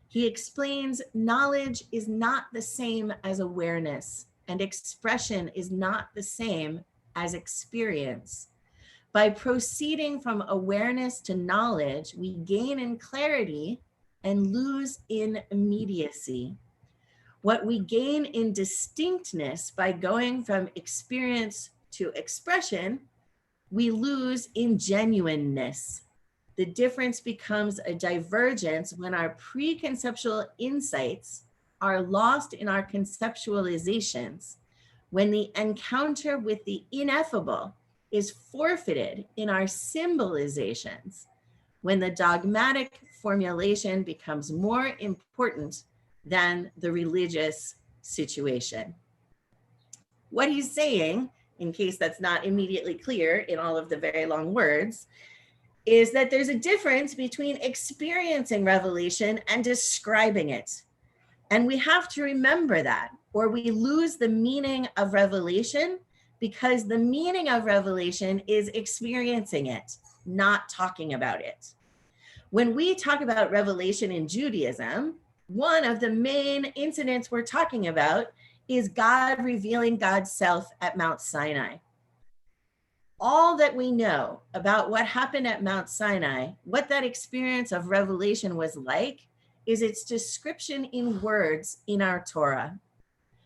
He explains knowledge is not the same as awareness, and expression is not the same as experience. By proceeding from awareness to knowledge, we gain in clarity and lose in immediacy. What we gain in distinctness by going from experience to expression, we lose in genuineness. The difference becomes a divergence when our preconceptual insights are lost in our conceptualizations, when the encounter with the ineffable is forfeited in our symbolizations, when the dogmatic formulation becomes more important than the religious situation. What he's saying, in case that's not immediately clear in all of the very long words, is that there's a difference between experiencing revelation and describing it. And we have to remember that, or we lose the meaning of revelation, because the meaning of revelation is experiencing it, not talking about it. When we talk about revelation in Judaism, one of the main incidents we're talking about is God revealing God's self at Mount Sinai. All that we know about what happened at Mount Sinai, what that experience of revelation was like, is its description in words in our Torah.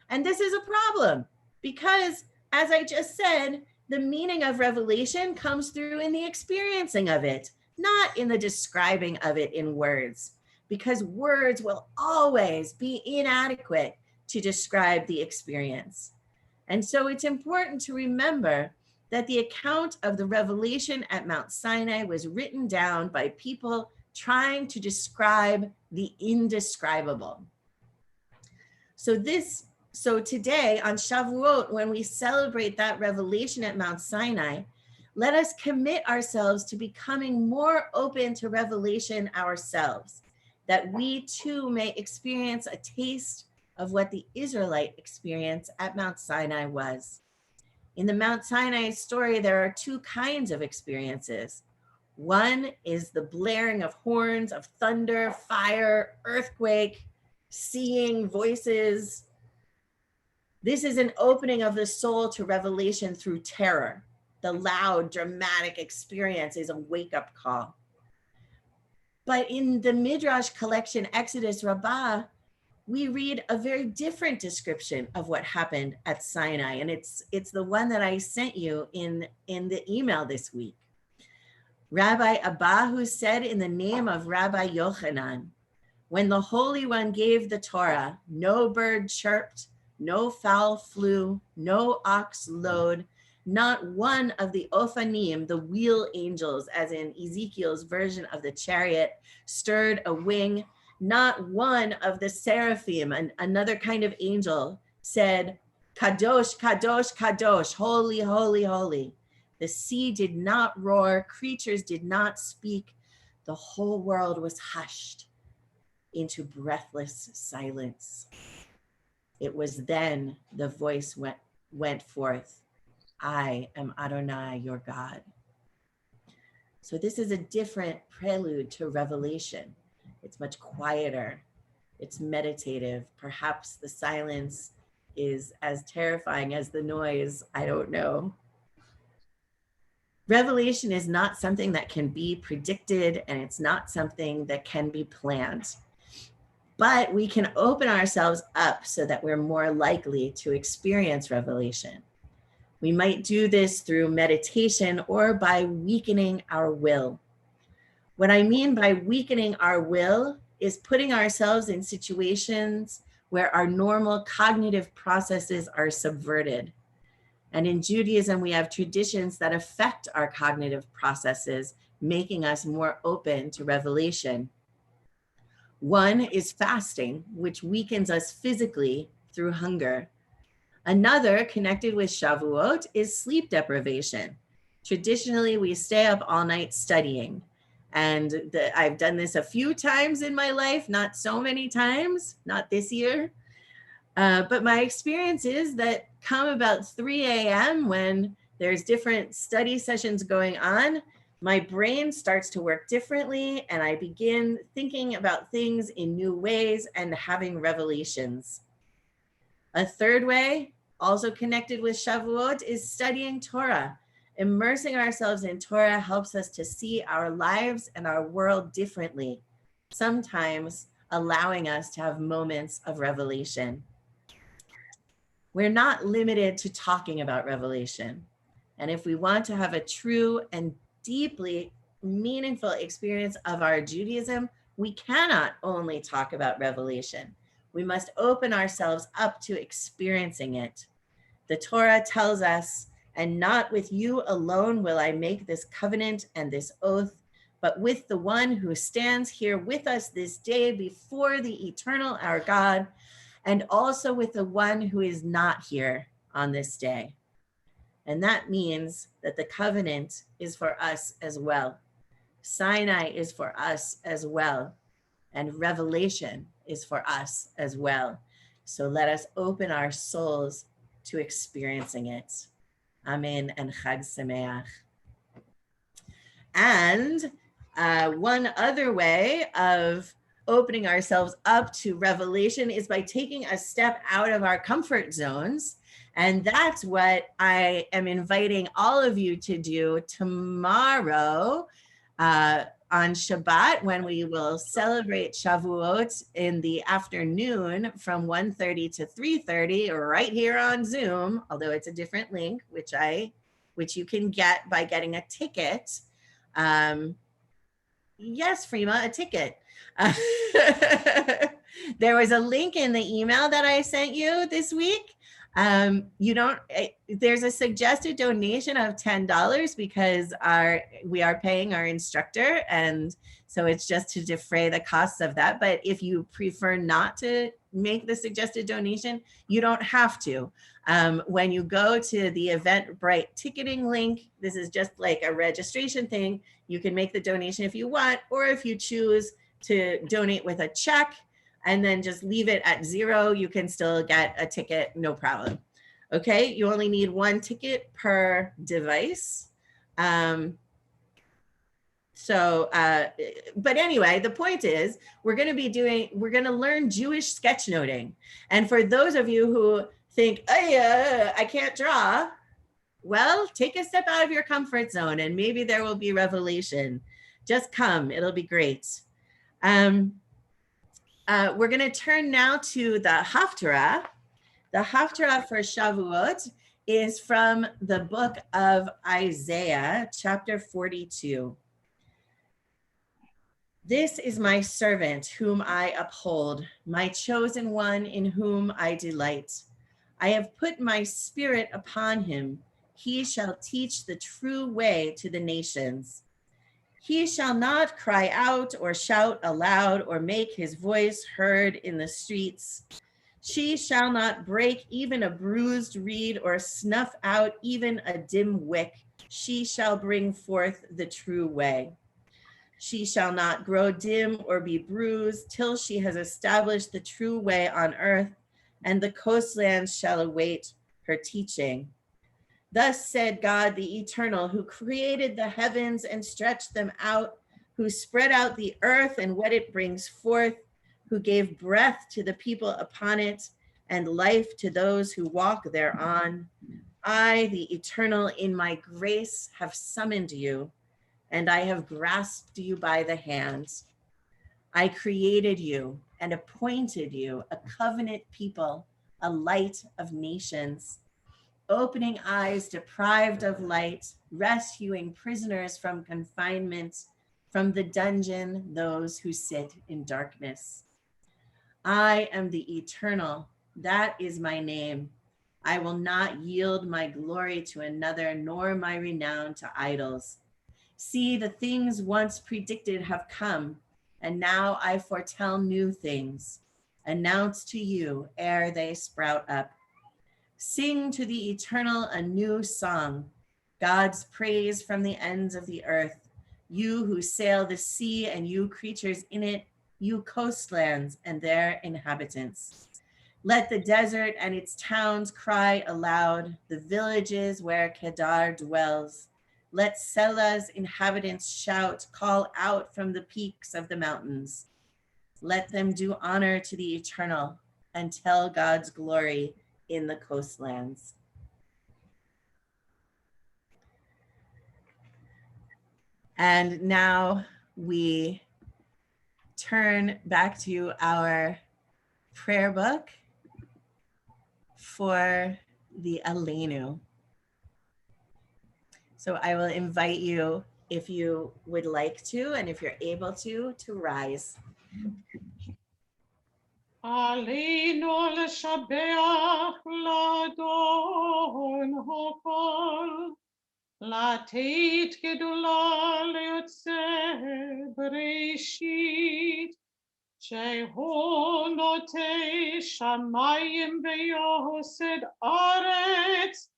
And this is a problem because, as I just said, the meaning of revelation comes through in the experiencing of it, not in the describing of it in words, because words will always be inadequate to describe the experience. And so it's important to remember that the account of the revelation at Mount Sinai was written down by people trying to describe the indescribable. So today on Shavuot, when we celebrate that revelation at Mount Sinai, let us commit ourselves to becoming more open to revelation ourselves, that we too may experience a taste of what the Israelite experience at Mount Sinai was. In the Mount Sinai story, there are two kinds of experiences. One is the blaring of horns, of thunder, fire, earthquake, seeing, voices. This is an opening of the soul to revelation through terror. The loud, dramatic experience is a wake-up call. But in the Midrash collection Exodus Rabbah, we read a very different description of what happened at Sinai, and it's the one that I sent you in the email this week. Rabbi Abahu said in the name of Rabbi Yochanan, when the Holy One gave the Torah, no bird chirped, no fowl flew, no ox lowed, not one of the Ophanim, the wheel angels, as in Ezekiel's version of the chariot, stirred a wing. Not one of the seraphim, another kind of angel, said, Kadosh, Kadosh, Kadosh, holy, holy, holy. The sea did not roar, creatures did not speak. The whole world was hushed into breathless silence. It was then the voice went forth, I am Adonai, your God. So this is a different prelude to revelation. It's much quieter. It's meditative. Perhaps the silence is as terrifying as the noise. I don't know. Revelation is not something that can be predicted, and it's not something that can be planned. But we can open ourselves up so that we're more likely to experience revelation. We might do this through meditation or by weakening our will. What I mean by weakening our will is putting ourselves in situations where our normal cognitive processes are subverted. And in Judaism, we have traditions that affect our cognitive processes, making us more open to revelation. One is fasting, which weakens us physically through hunger. Another, connected with Shavuot, is sleep deprivation. Traditionally, we stay up all night studying. And I've done this a few times in my life, not so many times, not this year. But my experience is that come about 3 a.m. when there's different study sessions going on, my brain starts to work differently and I begin thinking about things in new ways and having revelations. A third way, Also connected with Shavuot is studying Torah. Immersing ourselves in Torah helps us to see our lives and our world differently, sometimes allowing us to have moments of revelation. We're not limited to talking about revelation. And if we want to have a true and deeply meaningful experience of our Judaism, we cannot only talk about revelation. We must open ourselves up to experiencing it. The Torah tells us, and not with you alone will I make this covenant and this oath, but with the one who stands here with us this day before the eternal our God, and also with the one who is not here on this day. And that means that the covenant is for us as well. Sinai is for us as well. And revelation is for us as well. So let us open our souls to experiencing it. Amen and Chag Sameach. And one other way of opening ourselves up to revelation is by taking a step out of our comfort zones. And that's what I am inviting all of you to do tomorrow on Shabbat, when we will celebrate Shavuot in the afternoon from 1:30 to 3:30 right here on Zoom, although it's a different link, which you can get by getting a ticket. Yes, Freema, a ticket. There was a link in the email that I sent you this week. There's a suggested donation of $10 because we are paying our instructor, and so it's just to defray the costs of that. But if you prefer not to make the suggested donation, you don't have to. When you go to the Eventbrite ticketing link, this is just like a registration thing. You can make the donation if you want, or if you choose to donate with a check and then just leave it at $0, you can still get a ticket, no problem. Okay, you only need one ticket per device. But anyway, the point is we're going to learn Jewish sketchnoting. And for those of you who think, oh, I can't draw, well, take a step out of your comfort zone and maybe there will be revelation. Just come, it'll be great. We're going to turn now to the Haftarah. The Haftarah for Shavuot is from the book of Isaiah, chapter 42. This is my servant whom I uphold, my chosen one in whom I delight. I have put my spirit upon him. He shall teach the true way to the nations. He shall not cry out or shout aloud or make his voice heard in the streets. She shall not break even a bruised reed or snuff out even a dim wick. She shall bring forth the true way. She shall not grow dim or be bruised till she has established the true way on earth, and the coastlands shall await her teaching. Thus said God the Eternal, who created the heavens and stretched them out, who spread out the earth and what it brings forth, who gave breath to the people upon it and life to those who walk thereon. I, the Eternal, in my grace have summoned you, and I have grasped you by the hands. I created you and appointed you a covenant people, a light of nations, opening eyes deprived of light, rescuing prisoners from confinement, from the dungeon those who sit in darkness. I am the Eternal, that is my name. I will not yield my glory to another, nor my renown to idols. See, the things once predicted have come, and now I foretell new things, announce to you ere they sprout up. Sing to the Eternal a new song, God's praise from the ends of the earth. You who sail the sea and you creatures in it, you coastlands and their inhabitants. Let the desert and its towns cry aloud, the villages where Kedar dwells. Let Selah's inhabitants shout, call out from the peaks of the mountains. Let them do honor to the Eternal and tell God's glory in the coastlands. And now we turn back to our prayer book for the Aleinu. So I will invite you, if you would like to, and if you're able to rise. עלינו לשבח לאדון הכל, לתת גדולה ליוצא בראשית, שהוא נוטה שמיים ויוסד ארץ,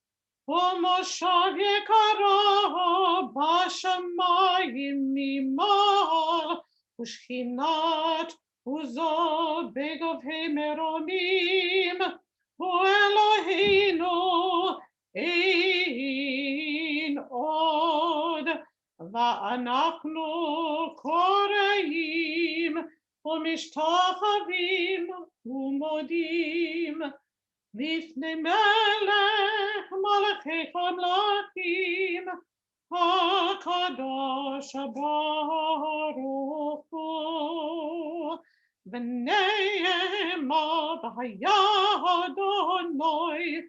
ומושב יקרה בשמיים ממעל, ושכינת עוזו בגבהי מרומים, הוא אלוהינו אין עוד, ואנחנו קוראים ומשתחווים ומודים לפני מלך מלכי המלכים, הקדוש ברוך הוא. ונאמר והיה אדוני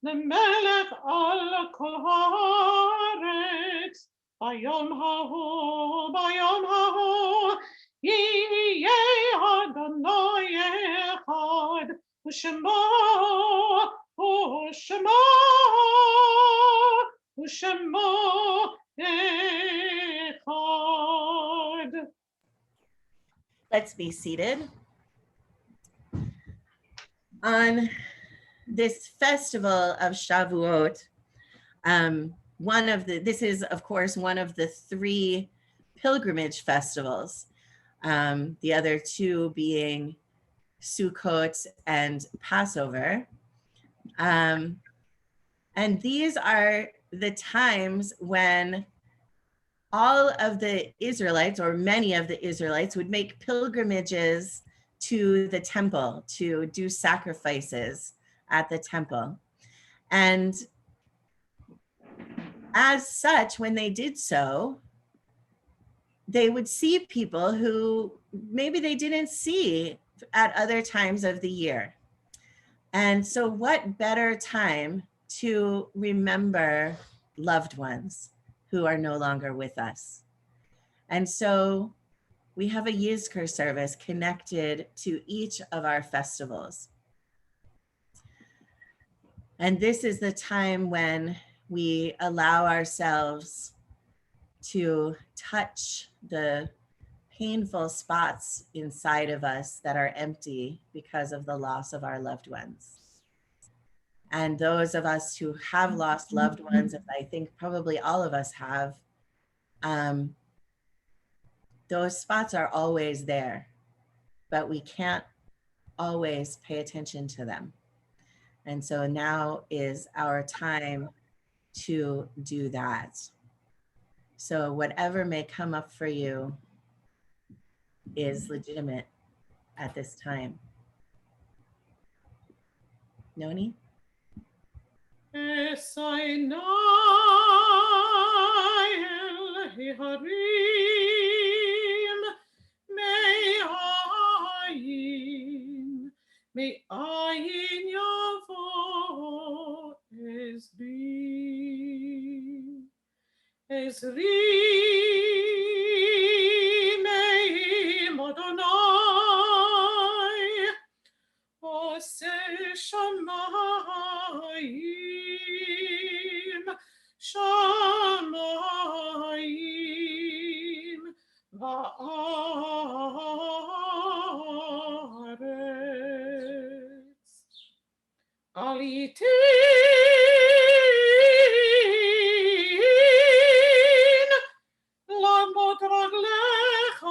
למלך על כל הארץ, ביום ההוא יהיה אדוני אחד, ושמו אחד. Let's be seated. On this festival of Shavuot, this is of course one of the 3 pilgrimage festivals, the other 2 being Sukkot and Passover. And these are the times when all of the Israelites, or many of the Israelites, would make pilgrimages to the temple to do sacrifices at the temple. And as such, when they did so, they would see people who maybe they didn't see at other times of the year. And so what better time to remember loved ones who are no longer with us? And so we have a Yizkor service connected to each of our festivals. And this is the time when we allow ourselves to touch the painful spots inside of us that are empty because of the loss of our loved ones. And those of us who have lost loved ones, and I think probably all of us have, those spots are always there, but we can't always pay attention to them. And so now is our time to do that. So whatever may come up for you is legitimate at this time. Noni? מאין יבוא עזרי, עזרי מעם אדוני, עושה שמיים, שמיים וארץ. עליתי לעמוד רגליך,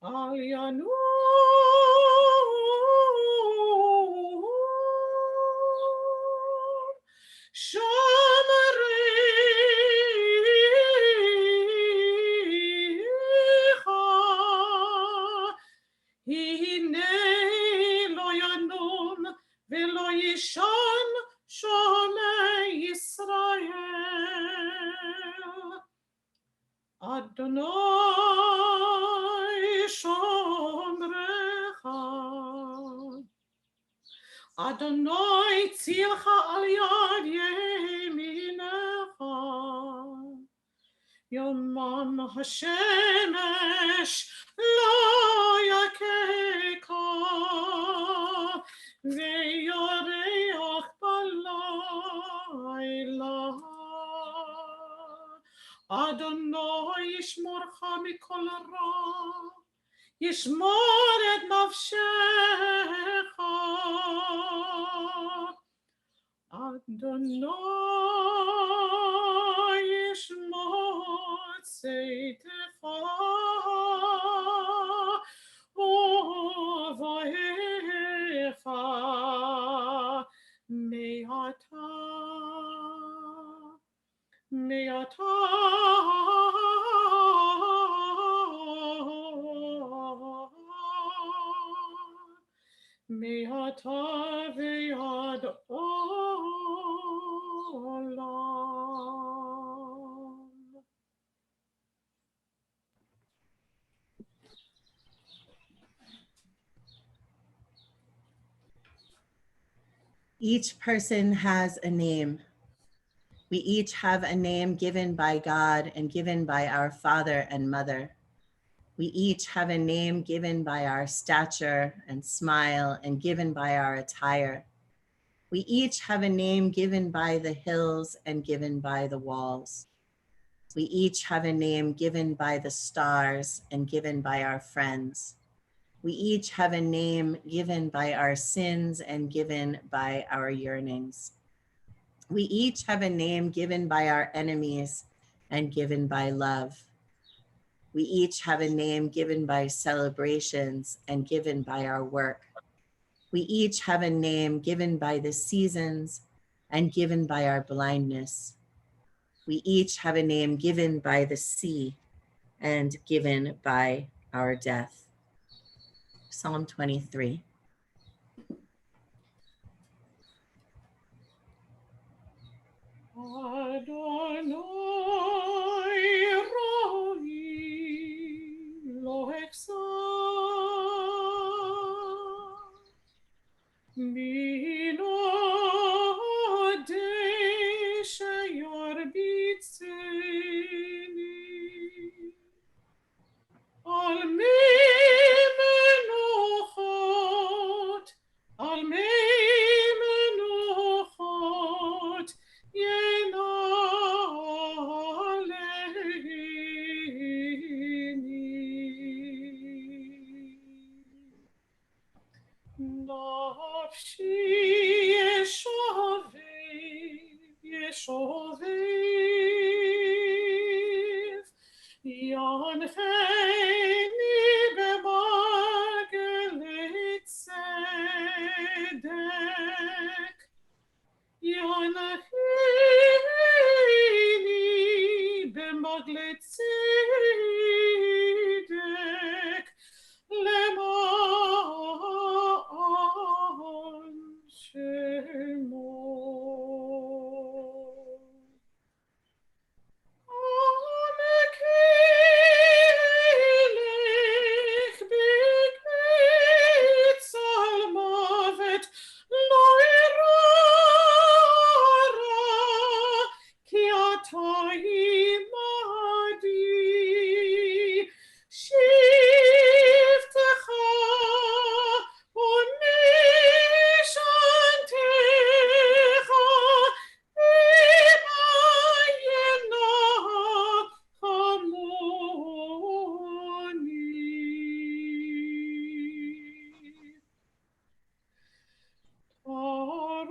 אל ינום שמריך, והנה לא ינום ולא יישן שומע ישראל. אדוני שומרך, אדוני צילך על יד ימינך, יומם השמש לא יככה, וירח בלילה. אדוני ישמורך מכל רע, ישמור את נפשך. אדוני ישמור צאתך ובואך מעתה מעתה ועד עולם. Each person has a name. We each have a name given by God and given by our father and mother. We each have a name given by our stature and smile and given by our attire. We each have a name given by the hills and given by the walls. We each have a name given by the stars and given by our friends. We each have a name given by our sins and given by our yearnings. We each have a name given by our enemies and given by love. We each have a name given by celebrations and given by our work. We each have a name given by the seasons and given by our blindness. We each have a name given by the sea and given by our death. Psalm 23. Adonai roi lo exalt, Bino desha yarbitzeni, al mei menuchot, al mei menuchot, נפשי ישובב, ינחני במעגלי צדק, ינחני במעגלי צדק, למען שמו. המקלך בקץ על מוות, לא אירא רע, כי אתה עמדי. שבטך ונשענתך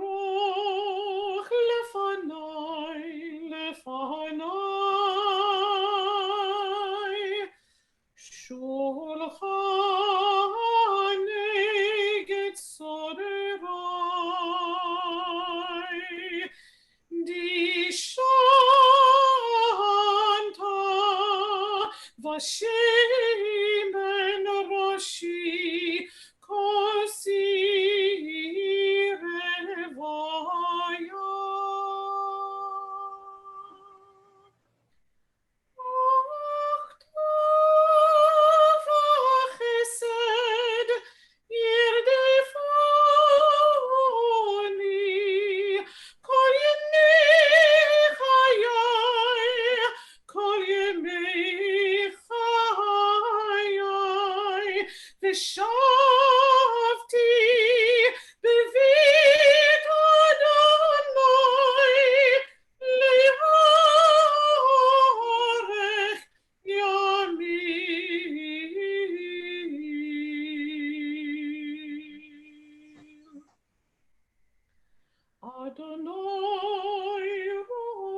תערוך לפניי, שולחן נגד צורריי, דשנת ושמן ראשי אהבתי בבית אדוני לאורך ימים. אדוני רואי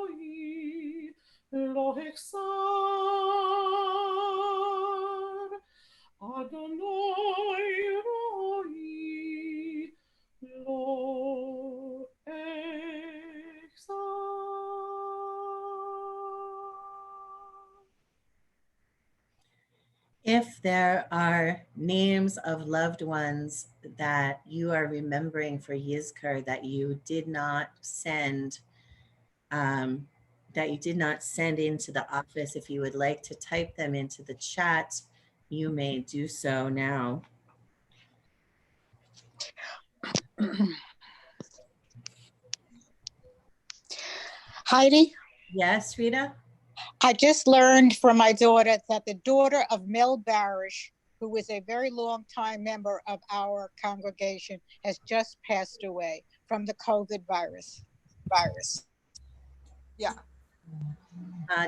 לא אחסר, אדוני רואי לא אחסר. If there are names of loved ones that you are remembering for Yizkor that you did not send, into the office, if you would like to type them into the chat, you may do so now. Heidi? Yes, Rita? I just learned from my daughter that the daughter of Mel Barish, who was a very long time member of our congregation, has just passed away from the COVID virus. Yeah.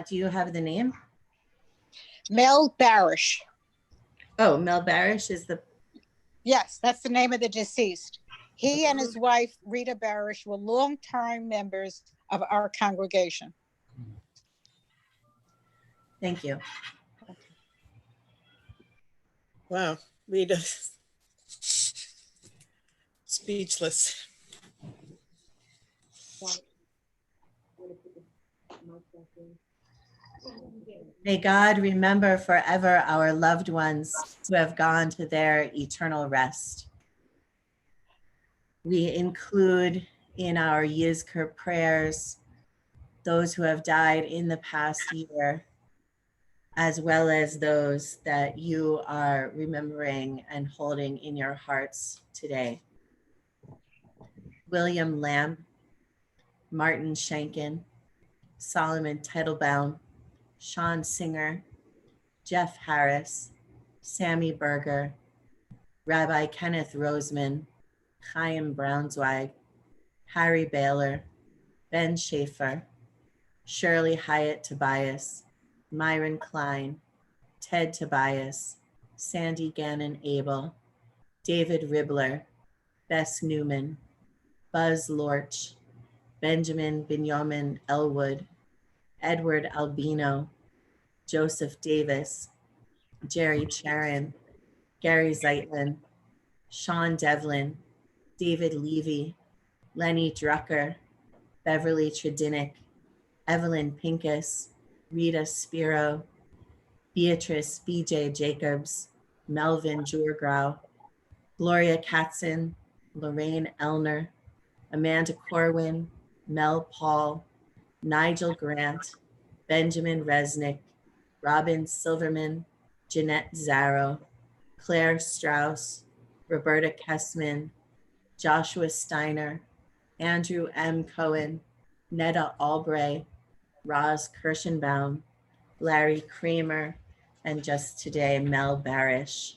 Do you have the name? Mel Barish. Oh, Mel Barish is the... Yes, that's the name of the deceased. He and his wife, Rita Barish, were longtime members of our congregation. Thank you. Wow, Rita. Speechless. May God remember forever our loved ones who have gone to their eternal rest. We include in our Yizkor prayers those who have died in the past year, as well as those that you are remembering and holding in your hearts today. William Lamb, Martin Shankin, Solomon Teitelbaum, Sean Singer, Jeff Harris, Sammy Berger, Rabbi Kenneth Roseman, Chaim Braunzweig, Harry Baylor, Ben Schaefer, Shirley Hyatt Tobias, Myron Klein, Ted Tobias, Sandy Gannon Abel, David Ribbler, Bess Newman, Buzz Lorch, Benjamin Binyamin Elwood, Edward Albino, Joseph Davis, Jerry Charon, Gary Zeitlin, Sean Devlin, David Levy, Lenny Drucker, Beverly Tredinnick, Evelyn Pincus, Rita Spiro, Beatrice B.J. Jacobs, Melvin Jurgrau, Gloria Katzen, Lorraine Elner, Amanda Corwin, Mel Paul, Nigel Grant, Benjamin Resnick, Robin Silverman, Jeanette Zarrow, Claire Strauss, Roberta Kessman, Joshua Steiner, Andrew M. Cohen, Netta Albray, Roz Kirschenbaum, Larry Kramer, and just today, Mel Barish.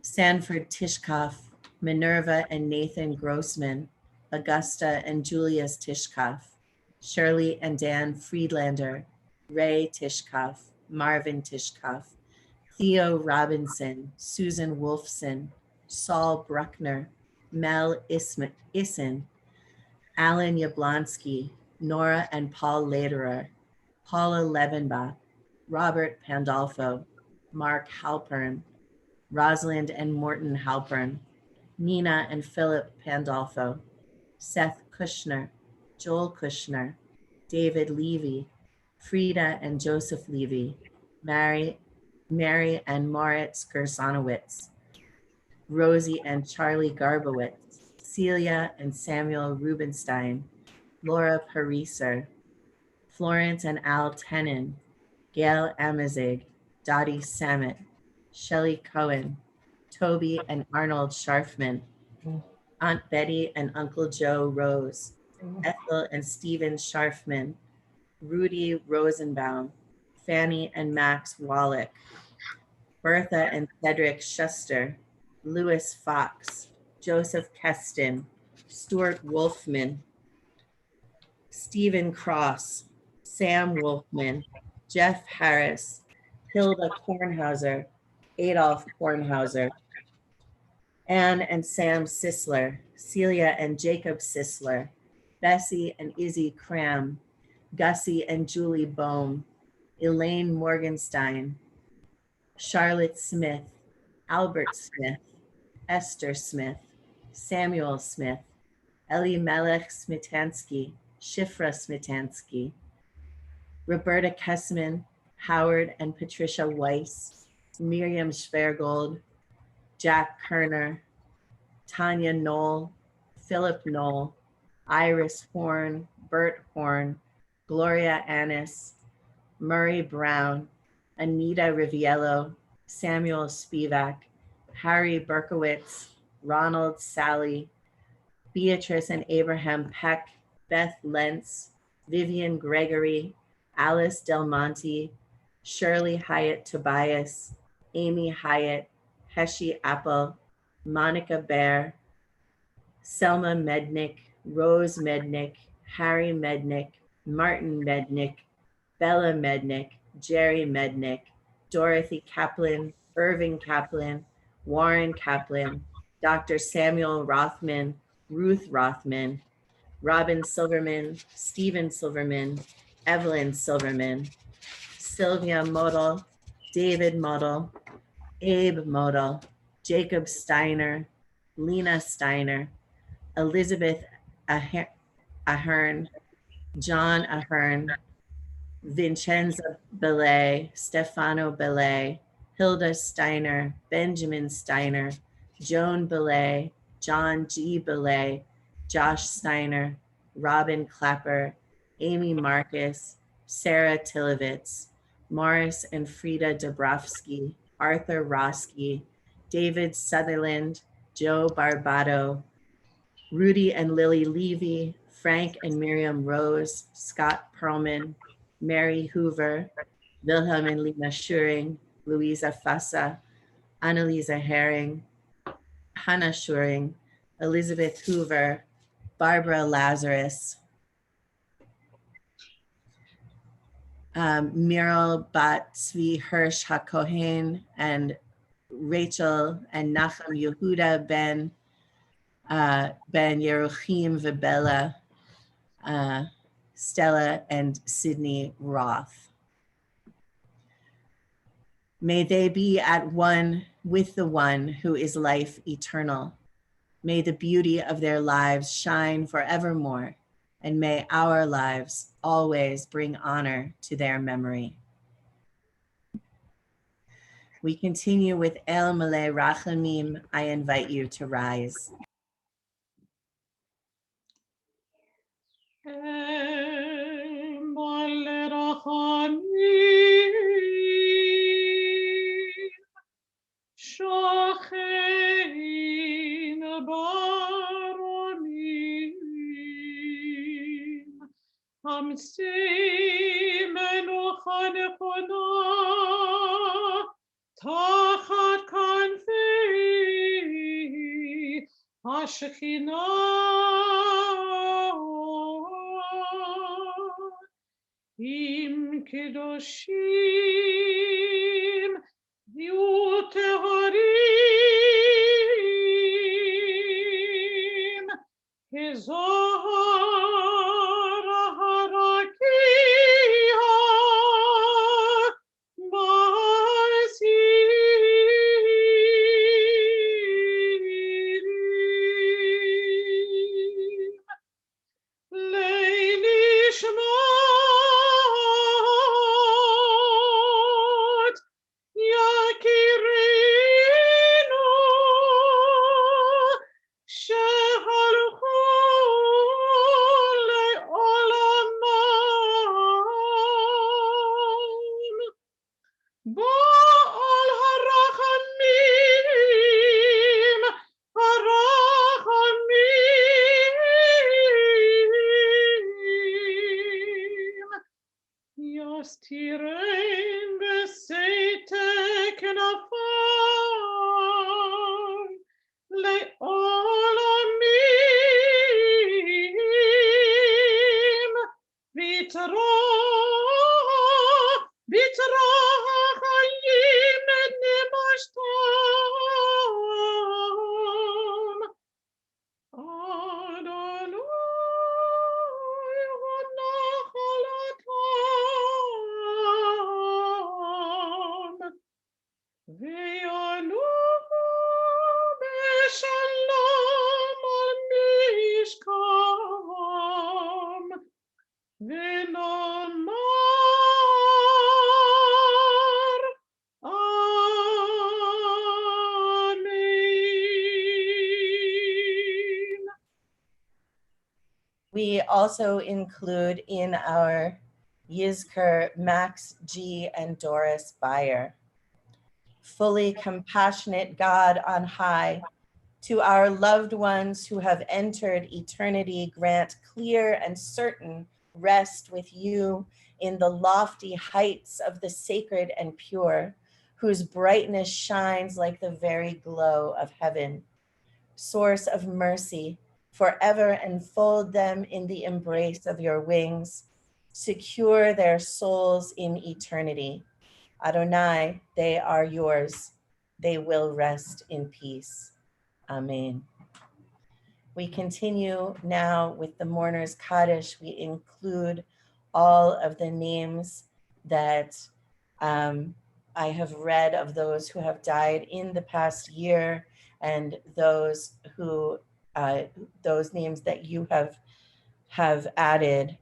Sanford Tishkoff, Minerva and Nathan Grossman, Augusta and Julius Tishkoff, Shirley and Dan Friedlander, Ray Tishkoff, Marvin Tishkoff, Theo Robinson, Susan Wolfson, Saul Bruckner, Mel Issen, Alan Yablonsky, Nora and Paul Lederer, Paula Levenbach, Robert Pandolfo, Mark Halpern, Rosalind and Morton Halpern, Nina and Philip Pandolfo, Seth Kushner, Joel Kushner, David Levy, Frida and Joseph Levy, Mary and Moritz Gersonowitz, Rosie and Charlie Garbowitz, Celia and Samuel Rubenstein, Laura Pariser, Florence and Al Tenon, Gail Amazig, Dottie Samet, Shelley Cohen, Toby and Arnold Scharfman, Aunt Betty and Uncle Joe Rose, Ethel and Stephen Scharfman, Rudy Rosenbaum, Fanny and Max Wallach, Bertha and Cedric Schuster, Louis Fox, Joseph Keston, Stuart Wolfman, Stephen Cross, Sam Wolfman, Jeff Harris, Hilda Kornhauser, Adolf Kornhauser, Anne and Sam Sisler, Celia and Jacob Sisler, Bessie and Izzy Cram, Gussie and Julie Bohm, Elaine Morgenstein, Charlotte Smith, Albert Smith, Esther Smith, Samuel Smith, Elimelech Smitansky, Shifra Smitansky, Roberta Kessman, Howard and Patricia Weiss, Miriam Schwergold, Jack Kerner, Tanya Knoll, Philip Knoll, Iris Horn, Bert Horn, Gloria Annis, Murray Brown, Anita Riviello, Samuel Spivak, Harry Berkowitz, Ronald Sally, Beatrice and Abraham Peck, Beth Lentz, Vivian Gregory, Alice Del Monte, Shirley Hyatt Tobias, Amy Hyatt, Heshi Apple, Monica Bear, Selma Mednick, Rose Mednick, Harry Mednick, Martin Mednick, Bella Mednick, Jerry Mednick, Dorothy Kaplan, Irving Kaplan, Warren Kaplan, Dr. Samuel Rothman, Ruth Rothman, Robin Silverman, Stephen Silverman, Evelyn Silverman, Sylvia Model, David Model, Abe Model, Jacob Steiner, Lena Steiner, Elizabeth Ahern, John Ahern, Vincenza Belay, Stefano Belay, Hilda Steiner, Benjamin Steiner, Joan Belay, John G. Belay, Josh Steiner, Robin Clapper, Amy Marcus, Sarah Tilovitz, Morris and Frida Dabrowski, Arthur Roski, David Sutherland, Joe Barbato, Rudy and Lily Levy, Frank and Miriam Rose, Scott Perlman, Mary Hoover, Wilhelm and Lena Schuring, Louisa Fassa, Annalisa Herring, Hannah Schuring, Elizabeth Hoover, Barbara Lazarus, Muriel Bat Tzvi Hirsch HaKohen, and Rachel and Nachum Yehuda Ben Yeruchim Vibella, Stella and Sydney Roth. May they be at one with the one who is life eternal. May the beauty of their lives shine forevermore, and may our lives always bring honor to their memory. We continue with El Malay Rachamim. I invite you to rise. Shochein baronim, hamsi menucha nechona, tachat kanfi hashechinah, im kedoshim Yuteharim, Hezor Harakiha, Basirim, Leili Shma, We also include in our Yizkor Max G and Doris Beyer. Fully compassionate God on high, to our loved ones who have entered eternity, grant clear and certain rest with you in the lofty heights of the sacred and pure, whose brightness shines like the very glow of heaven. Source of mercy, forever enfold them in the embrace of your wings. Secure their souls in eternity. Adonai, they are yours. They will rest in peace. Amen. We continue now with the mourner's Kaddish. We include all of the names that I have read of those who have died in the past year, and those who those names that you have added.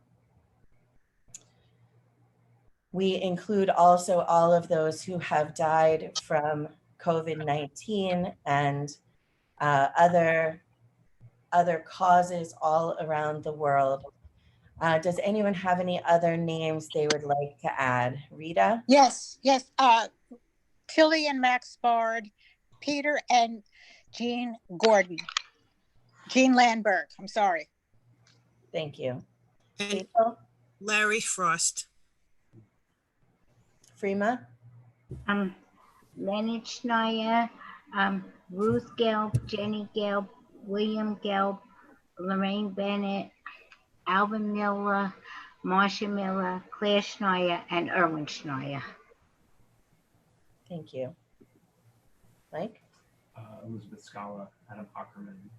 We include also all of those who have died from COVID-19 and other causes all around the world. Does anyone have any other names they would like to add? Rita? Yes. Tilly and Max Bard, Peter and Jean Gordon. Jean Landberg, I'm sorry. Thank you. And Hazel? Larry Frost. Freema? Leonard Schneier, Ruth Gelb, Jenny Gelb, William Gelb, Lorraine Bennett, Alvin Miller, Marcia Miller, Claire Schneier, and Erwin Schneier. Thank you. Mike? Elizabeth Scala, Adam Ackerman,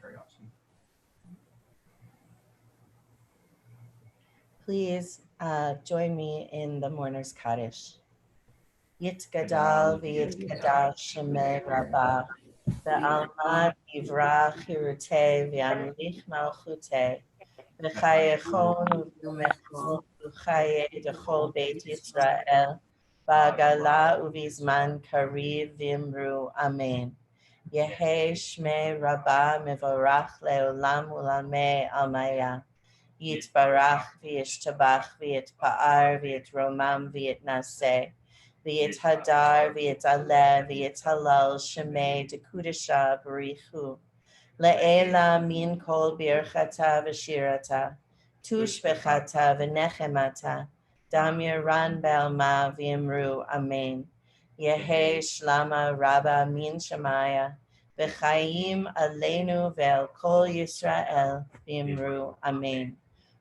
Terry Austin. Please join me in the mourner's Kaddish. Yitgadal v'yitgadal shemei rabah, ve'alma yivrach hirutei v'yamlich malchutei, v'chayechon u'v'yumechon u'chayei d'chol beit Yisrael, ba'agala u'v'zman kariv v'imru, amen. Yehei shmei rabah mevorach le'olam u'lamei almaya. Yitbarach v'yishtabach v'yitpa'ar v'yitromam v'yitnaseh v'yithadar v'yitaleh v'yithalal shemei dekudesha b'richu le'ela min kol birchata v'shirata tushbechata v'nechemata dam yiran be'alma v'imru amen. Yehei shlama rabba min shemaya v'chayim aleinu ve'al kol Yisrael v'imru amen.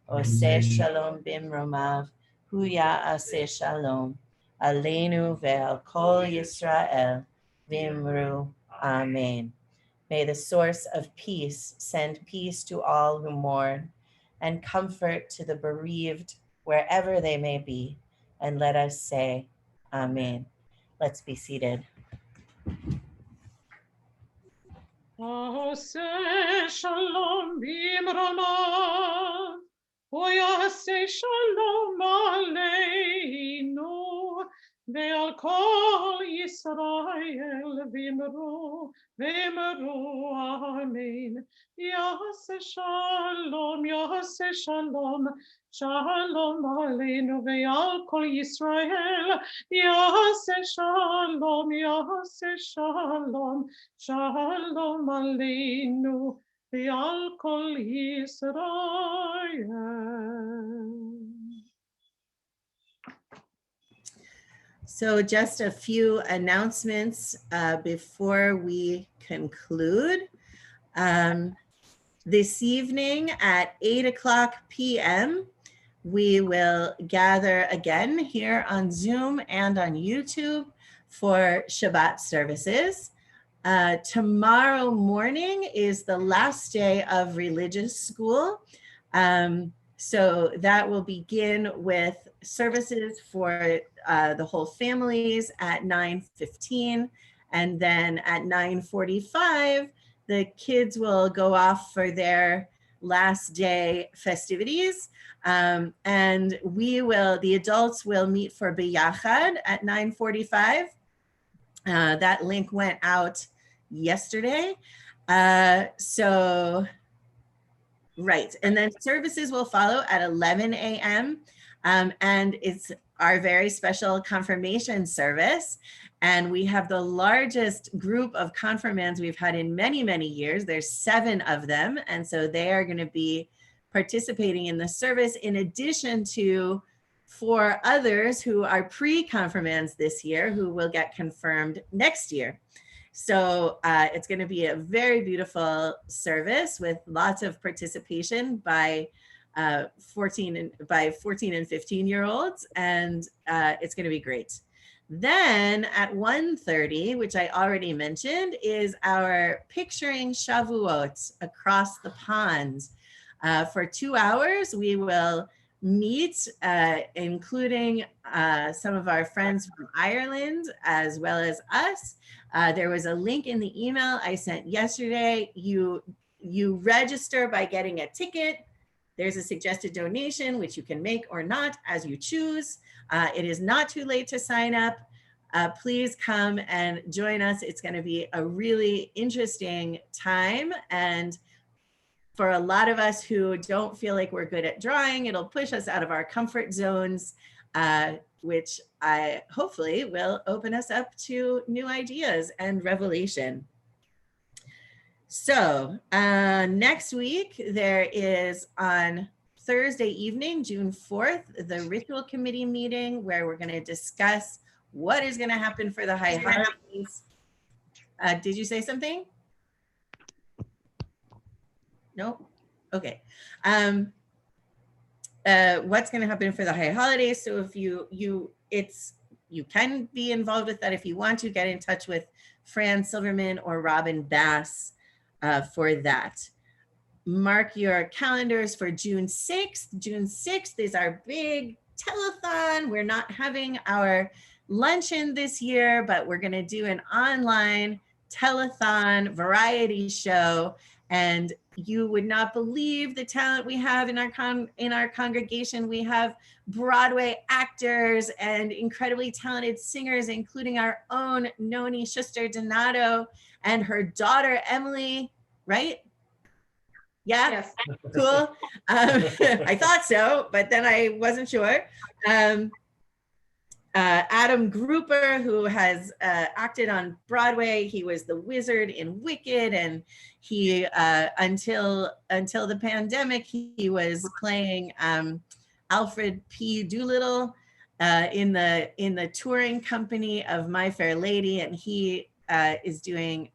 Oseh shalom bimromav, huya aseh shalom, aleinu ve'al kol Yisrael, v'imru, amen. May the source of peace send peace to all who mourn, and comfort to the bereaved wherever they may be. And let us say, amen. Let's be seated. Oseh shalom bimromav, Oyaseh shalom aleinu, ve'al kol Yisrael v'imru, amen. Yaseh shalom, shalom aleinu, ve'al kol Yisrael, Yaseh shalom, shalom aleinu, ve'al kol Yisrael. So just a few announcements before we conclude. This evening at 8:00 p.m., we will gather again here on Zoom and on YouTube for Shabbat services. Tomorrow morning is the last day of religious school. So that will begin with services for the whole families at 9:15, and then at 9:45, the kids will go off for their last day festivities. And the adults will meet for Biyachad at 9:45. That link went out yesterday. So Right. And then services will follow at 11 a.m. And it's our very special confirmation service. And we have the largest group of confirmands we've had in many, many years. There's 7 of them. And so they are going to be participating in the service in addition to 4 others who are pre-confirmands this year who will get confirmed next year. So it's going to be a very beautiful service with lots of participation by 14 and 15-year-olds, and it's going to be great. Then at 1:30, which I already mentioned, is our Picturing Shavuot Across the Pond. For 2 hours, we will meet, including some of our friends from Ireland, as well as us. There was a link in the email I sent yesterday. You register by getting a ticket. There's a suggested donation, which you can make or not as you choose. It is not too late to sign up. Please come and join us. It's going to be a really interesting time. And for a lot of us who don't feel like we're good at drawing, it'll push us out of our comfort zones, which I hopefully will open us up to new ideas and revelation. So next week, there is on Thursday evening, June 4th, the Ritual Committee meeting where we're going to discuss what is going to happen for the high holidays. Did you say something? No? Okay. What's going to happen for the high holidays? So if you can be involved with that if you want to. Get in touch with Fran Silverman or Robin Bass for that. Mark your calendars for June 6th. June 6th is our big telethon. We're not having our luncheon this year, but we're going to do an online telethon variety show. And you would not believe the talent we have in our congregation. We have Broadway actors and incredibly talented singers, including our own Noni Schuster-Donato and her daughter, Emily, right? Yeah, Yes. Cool. I thought so, but then I wasn't sure. Adam Grouper, who has acted on Broadway. He was the wizard in Wicked, and he until the pandemic, he was playing Alfred P. Doolittle in the touring company of My Fair Lady, and he is doing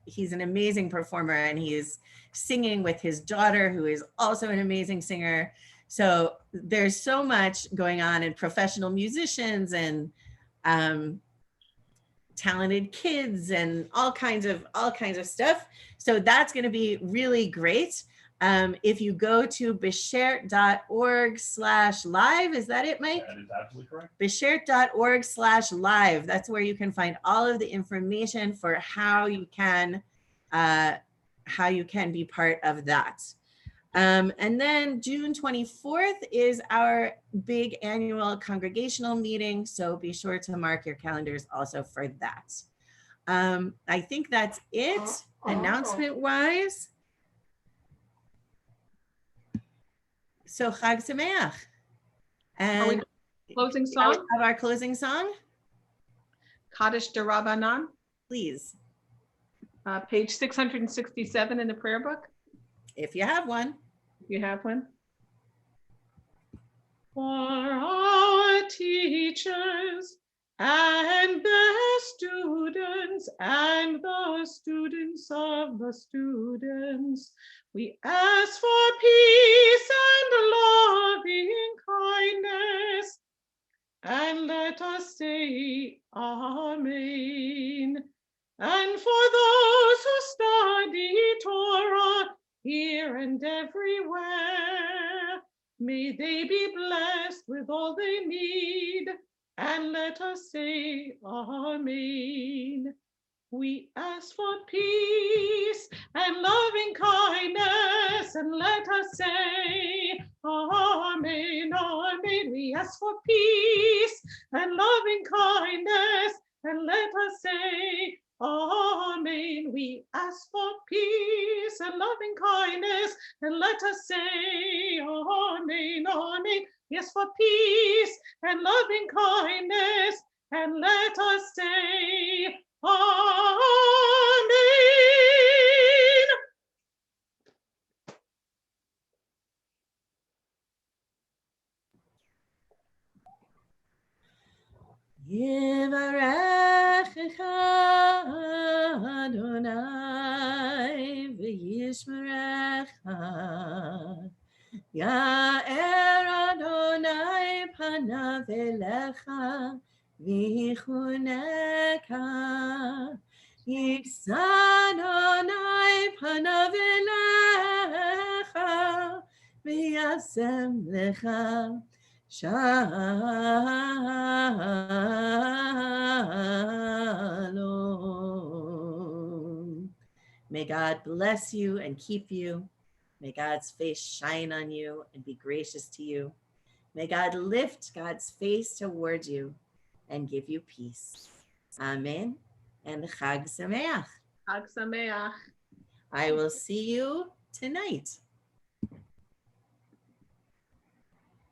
he's an amazing performer, and he is singing with his daughter, who is also an amazing singer. So there's so much going on, and professional musicians and talented kids and all kinds of stuff. So that's going to be really great. If you go to beshert.org/live, is that it, Mike? That is absolutely correct. beshert.org/live. That's where you can find all of the information for how you can be part of that. And then June 24th is our big annual congregational meeting. So be sure to mark your calendars also for that. I think that's it announcement wise. So Chag Sameach. And closing song? Of our closing song? Kaddish Darabanan. Please. Page 667 in the prayer book. If you have one. If you have one. For our teachers and their students and the students of the students, we ask for peace and loving kindness, and let us say Amen. And for those who study Torah here and everywhere, may they be blessed with all they need, and let us say Amen. We ask for peace and loving kindness, and let us say Amen, Amen. We ask for peace and loving kindness, and let us say Amen. We ask for peace and loving kindness, and let us say, Amen, Amen. Yes, for peace and loving kindness, and let us say, Amen. Yivarechecha Adonai v'yishmerecha. Ya'er Adonai panav elecha v'yichuneka. Yiksa Adonai panav elecha v'yasem lecha. Shalom. May God bless you and keep you. May God's face shine on you and be gracious to you. May God lift God's face toward you and give you peace. Amen. And Chag Sameach. Chag Sameach. I will see you tonight.